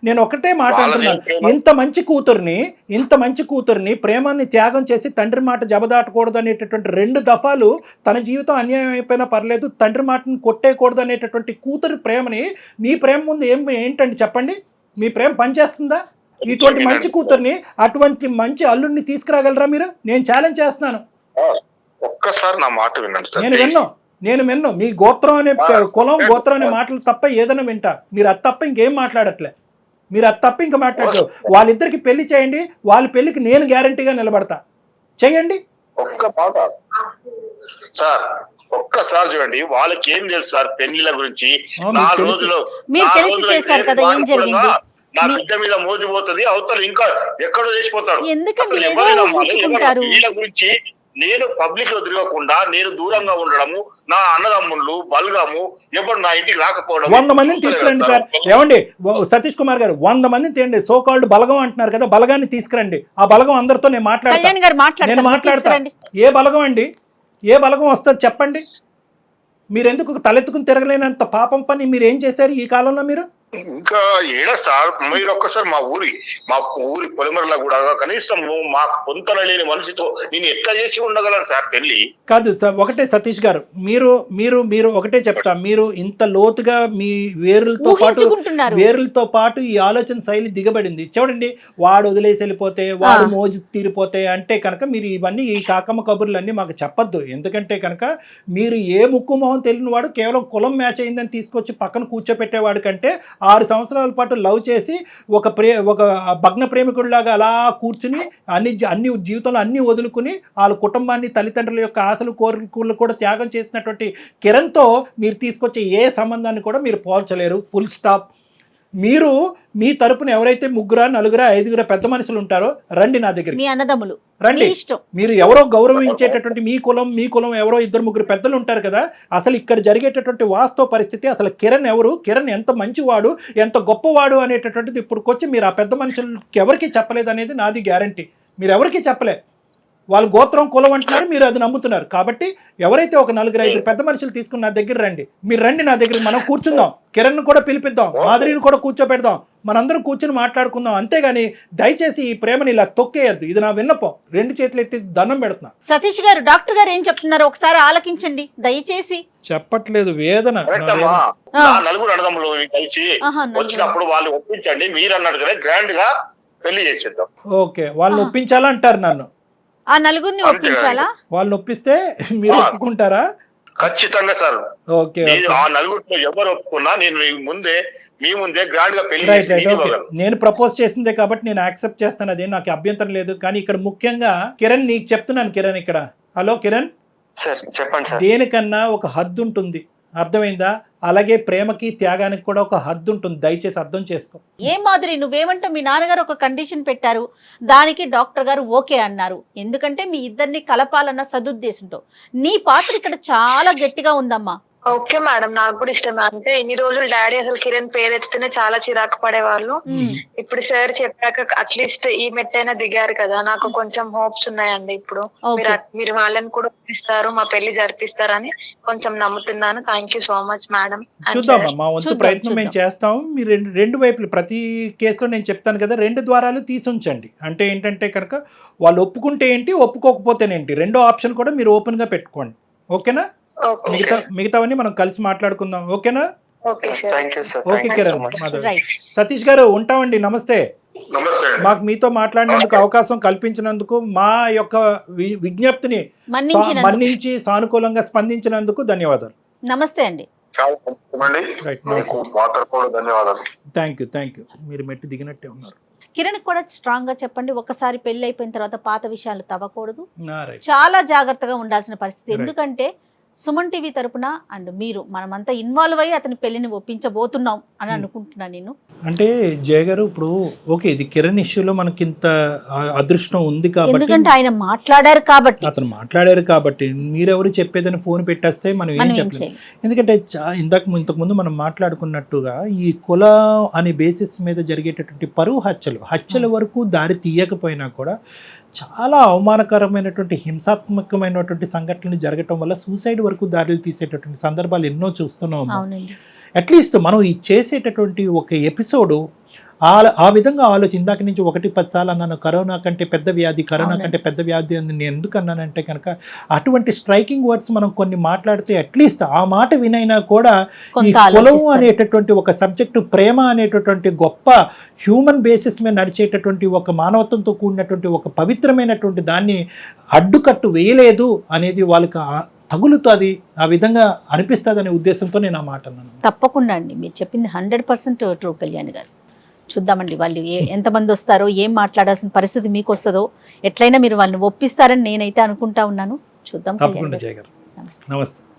నేను ఒకటే మాట అంటున్నాను, ఇంత మంచి కూతుర్ని ప్రేమాన్ని త్యాగం చేసి తండ్రి మాట జబదాటకూడదు అనేటటువంటి 2 దఫాలు తన జీవితం అన్యాయం అయిపోయినా పర్లేదు, తండ్రి మాటను కొట్టేయకూడదు అనేటటువంటి కూతురి ప్రేమని మీ ప్రేమ ముందు ఏంటండి చెప్పండి? మీ ప్రేమ పనిచేస్తుందా? ఇటువంటి మంచి కూతుర్ని, అటువంటి మంచి అల్లుడిని తీసుకురాగలరా మీరు? నేను ఛాలెంజ్ చేస్తున్నాను. ఒక్కసారి నా మాట వినండి. నేను విన్ను మీ గోత్రం అనే గోత్రం అనే మాటలు తప్ప ఏదైనా వింటా. మీరు అది తప్ప ఇంకేం మాట్లాడట్లే. ఇంకా మాట్లాడలేదు. వాళ్ళిద్దరికి పెళ్లి చేయండి, వాళ్ళ పెళ్లికి నేను గ్యారంటీగా నిలబడతా. చెయ్యండి. ఒక్క మాట సార్, ఒక్కసారి చూడండి, వాళ్ళకి ఏం తెలుసు సార్ పెళ్లిల గురించి? 4 రోజులు నా బిడ్డ మీద మోజుపోతుంది, అవతల ఇంకా ఎక్కడో చేసిపోతాడు. అసలు ఎవరైనా వీళ్ళ గురించి నేను పబ్లిక్ లో తిరగకుండా నేను దూరంగా ఉండడము, నా అన్నదమ్ముళ్ళు బలగము ఎప్పుడు నా ఇంటికి రాకపోవడం. 100 మందిని తీసుకురండి సార్. ఏమండి సతీష్ కుమార్ గారు, 100 మందిని తేండి. సోకాల్డ్ బలగం అంటున్నారు కదా, బలగాన్ని తీసుకురండి. ఆ బలగం అందరితో నేను మాట్లాడతాను. ఏ బలగం అండి? ఏ బలగం వస్తుంది చెప్పండి? మీరెందుకు తలెత్తుకుని తిరగలేనంత పాపం పని మీరు ఏం చేశారు ఈ కాలంలో? మీరు ఇంకా ఏడా సార్, మీరు ఒక్కసారి మా ఊరి పొలిమరలా కూడా కనీసం మా పొంతన లేని మనిషితో నేను ఎట్లా చేసి ఉండగలను సార్ పెళ్లి? కాదు సార్, ఒకటే సతీష్ గారు, మీరు మీరు మీరు ఒకటే చెప్తా, మీరు ఇంత లోతుగా మీ వేరులతో పాటు ఈ ఆలోచన శైలి దిగబడింది. చూడండి, వాడు వదిలేసి వెళ్ళిపోతే, వాడు మోజు తీరిపోతే అంటే కనుక మీరు ఇవన్నీ ఈ కాకమ్మ కబుర్లన్నీ మాకు చెప్పొద్దు. ఎందుకంటే కనుక మీరు ఏ ముక్కు మొహం తెలియని వాడు కేవలం కులం మ్యాచ్ అయిందని తీసుకొచ్చి పక్కన కూర్చోపెట్టేవాడు కంటే 6 సంవత్సరాల పాటు లవ్ చేసి ఒక భగ్న ప్రేమికుడిలాగా అలా కూర్చుని అన్ని జీవితంలో అన్ని వదులుకుని వాళ్ళ కుటుంబాన్ని, తల్లిదండ్రుల యొక్క ఆశలు కోరికలు కూడా త్యాగం చేసినటువంటి కిరణ్తో మీరు తీసుకొచ్చే ఏ సంబంధాన్ని కూడా మీరు పోల్చలేరు. Full stop. మీరు మీ తరపున ఎవరైతే 3, 4, 5 పెద్ద మనుషులు ఉంటారో రండి నా దగ్గర, మీ అన్నదమ్ములు రండి. మీరు ఎవరో గౌరవించేటటువంటి మీ కులం ఎవరో 2, 3 పెద్దలు ఉంటారు కదా. అసలు ఇక్కడ జరిగేటటువంటి వాస్తవ పరిస్థితి, అసలు కిరణ్ ఎవరు, కిరణ్ ఎంత మంచివాడు, ఎంత గొప్పవాడు అనేటటువంటిది ఇప్పుడుకొచ్చి మీరు ఆ పెద్ద మనుషులకి ఎవరికి చెప్పలేదు అనేది నాది గ్యారంటీ. మీరు ఎవరికి చెప్పలే. వాళ్ళు గోత్రం కులం అంటున్నారు, మీరు అది నమ్ముతున్నారు. కాబట్టి ఎవరైతే ఒక 4, 5 పెద్ద మనుషులు తీసుకుని నా దగ్గర రండి. మీరు రండి నా దగ్గర, మనం కూర్చుందాం. కిరణ్ కూడా పిలిపిద్దాం, మాధురిని కూడా కూర్చోపెడదాం, మనందరం కూర్చుని మాట్లాడుకుందాం. అంతేగాని దయచేసి ఈ ప్రేమని ఇలా తొక్కేయద్దు. ఇది నా విన్నపం. 2 చేతులు ఎత్తి దండం పెడుతున్నా. సతీష్ గారు, డాక్టర్ గారు ఏం చెప్తున్నారు ఒకసారి ఆలకించండి దయచేసి. చెప్పట్లేదు, వేదన. నలుగురు అన్నదమ్ములు కలిసి వచ్చినప్పుడు వాళ్ళు ఒప్పించండి, మీరు అన్నట్టుగానే గ్రాండ్ గా పెళ్లి చేసేద్దాం. ఓకే, వాళ్ళు ఒప్పించాలంటారు నన్ను. ఆ నలుగురిని ఒప్పించాలా? వాళ్ళు ఒప్పిస్తే మీరు ఒప్పుకుంటారా? ఖచ్చితంగా సార్. ఓకే, ఆ నలుగురిలో ఎవరు ఒప్పుకున్నా నేను మీ ముందే గ్రాండ్ గా పెళ్లి నేను ప్రపోజ్ చేసిందే కాబట్టి నేను యాక్సెప్ట్ చేస్తాను. అదే నాకు అభ్యంతరం లేదు. కానీ ఇక్కడ ముఖ్యంగా కిరణ్ నీకు చెప్తున్నాను. కిరణ్ ఇక్కడ, హలో కిరణ్ సార్ చెప్పండి సార్. దేనికన్నా ఒక హద్దు ఉంటుంది, అర్థమైందా? అలాగే ప్రేమకి త్యాగానికి కూడా ఒక హద్దు ఉంటుంది. దయచేసి అర్థం చేసుకో. ఏం మాధురి, నువ్వేమంటావు? మీ నాన్నగారు ఒక కండిషన్ పెట్టారు, దానికి డాక్టర్ గారు ఓకే అన్నారు. ఎందుకంటే మీ ఇద్దరిని కలపాలన్న సదుద్దేశంతో. నీ పాత్ర ఇక్కడ చాలా గట్టిగా ఉందమ్మా. ఓకే మేడం, నాకు కూడా ఇష్టమే. అంటే ఇన్ని రోజులు డాడీ అసలు కిరణ్ పేరు ఎత్తితేనే చాలా చిరాకు పడేవాళ్ళు. ఇప్పుడు సార్ చెప్పాక అట్లీస్ట్ ఈ మెట్టైనా దిగారు కదా, నాకు కొంచెం హోప్స్ ఉన్నాయండి. ఇప్పుడు మీరు వాళ్ళని కూడా ఒప్పిస్తారు, మా పెళ్లి జరిపిస్తారని కొంచెం నమ్ముతున్నాను. Thank you so much madam. చూద్దాం, మా వంతు ప్రయత్నం మేము చేస్తాం. మీరు రెండు వైపులు, ప్రతి కేసులో నేను చెప్తాను కదా, 2 ద్వారాలు తీసుంచండి. అంటే ఏంటంటే కనుక వాళ్ళు ఒప్పుకుంటే ఏంటి, ఒప్పుకోకపోతేనేంటి, 2వ ఆప్షన్ కూడా మీరు ఓపెన్ గా పెట్టుకోండి. ఓకేనా? మిగతావన్నీ మనం కలిసి మాట్లాడుకుందాం. ఓకేనా? ఓకే కిరణ్, సతీష్ గారు ఉంటామండి. నమస్తే. మాకు మీతో మాట్లాడినందుకు అవకాశం కల్పించినందుకు, మా యొక్క విజ్ఞప్తిని మన్నించి సానుకూలంగా స్పందించినందుకు ధన్యవాదాలు. నమస్తే అండి. Thank you. మీరు మెట్టి దిగినట్టే ఉన్నారు. కిరణ్ కూడా స్ట్రాంగ్ గా చెప్పండి. ఒకసారి పెళ్లి అయిపోయిన తర్వాత పాత విషయాలు తవ్వకూడదు, చాలా జాగ్రత్తగా ఉండాల్సిన పరిస్థితి. ఎందుకంటే సుమన్ టీవీ తరపున అండ్ మీరు మనమంతా ఇన్వాల్వ్ అయ్యి అతని పెళ్లిని ఒప్పించబోతున్నాం అని అనుకుంటున్నాను నేను. అంటే జయ గారు, ఇప్పుడు ఓకే, ఇది కిరణ్ ఇష్యూలో మనకి ఇంత అదృష్టం ఉంది కాబట్టి, ఎందుకంటే ఆయన మాట్లాడారు కాబట్టి, అతను మాట్లాడారు కాబట్టి, మీరెవరు చెప్పేదని ఫోన్ పెట్టేస్తే మనం ఏం చెప్పలేం. ఎందుకంటే ఇంతకుముందు మనం మాట్లాడుకున్నట్టుగా ఈ కుల అనే బేసిస్ మీద జరిగేటటువంటి పరువు హత్యల వరకు దారి తీయకపోయినా కూడా చాలా అవమానకరమైనటువంటి హింసాత్మకమైనటువంటి సంఘటనలు జరగటం వల్ల సూసైడ్ వరకు దాడులు తీసేటటువంటి సందర్భాలు ఎన్నో చూస్తున్నాం. అట్లీస్ట్ మనం ఈ చేసేటటువంటి ఒక ఎపిసోడు ఆ విధంగా ఇందాక నుంచి 1-10 సార్లు అన్నాను, కరోనా కంటే పెద్ద వ్యాధి అని నేను ఎందుకు అన్నానంటే కనుక అటువంటి స్ట్రైకింగ్ వర్డ్స్ మనం కొన్ని మాట్లాడితే అట్లీస్ట్ ఆ మాట వినైనా కూడా ఈ కులం అనేటటువంటి ఒక సబ్జెక్టు, ప్రేమ అనేటటువంటి గొప్ప హ్యూమన్ బేసిస్ మీద నడిచేటటువంటి ఒక మానవత్వంతో కూడినటువంటి ఒక పవిత్రమైనటువంటి దాన్ని అడ్డుకట్టు వేయలేదు అనేది వాళ్ళకి తగులుతుంది, ఆ విధంగా అనిపిస్తుంది అనే ఉద్దేశంతో నేను ఆ మాట అన్నాను. తప్పకుండా అండి, మీరు చెప్పింది 100% ట్రూ కళ్యాణ్ గారు. చూద్దామండి వాళ్ళు ఎంతమంది వస్తారో, ఏం మాట్లాడాల్సిన పరిస్థితి మీకు వస్తుందో, ఎట్లయినా మీరు వాళ్ళని ఒప్పిస్తారని నేనైతే అనుకుంటా ఉన్నాను. చూద్దాం. నమస్తే.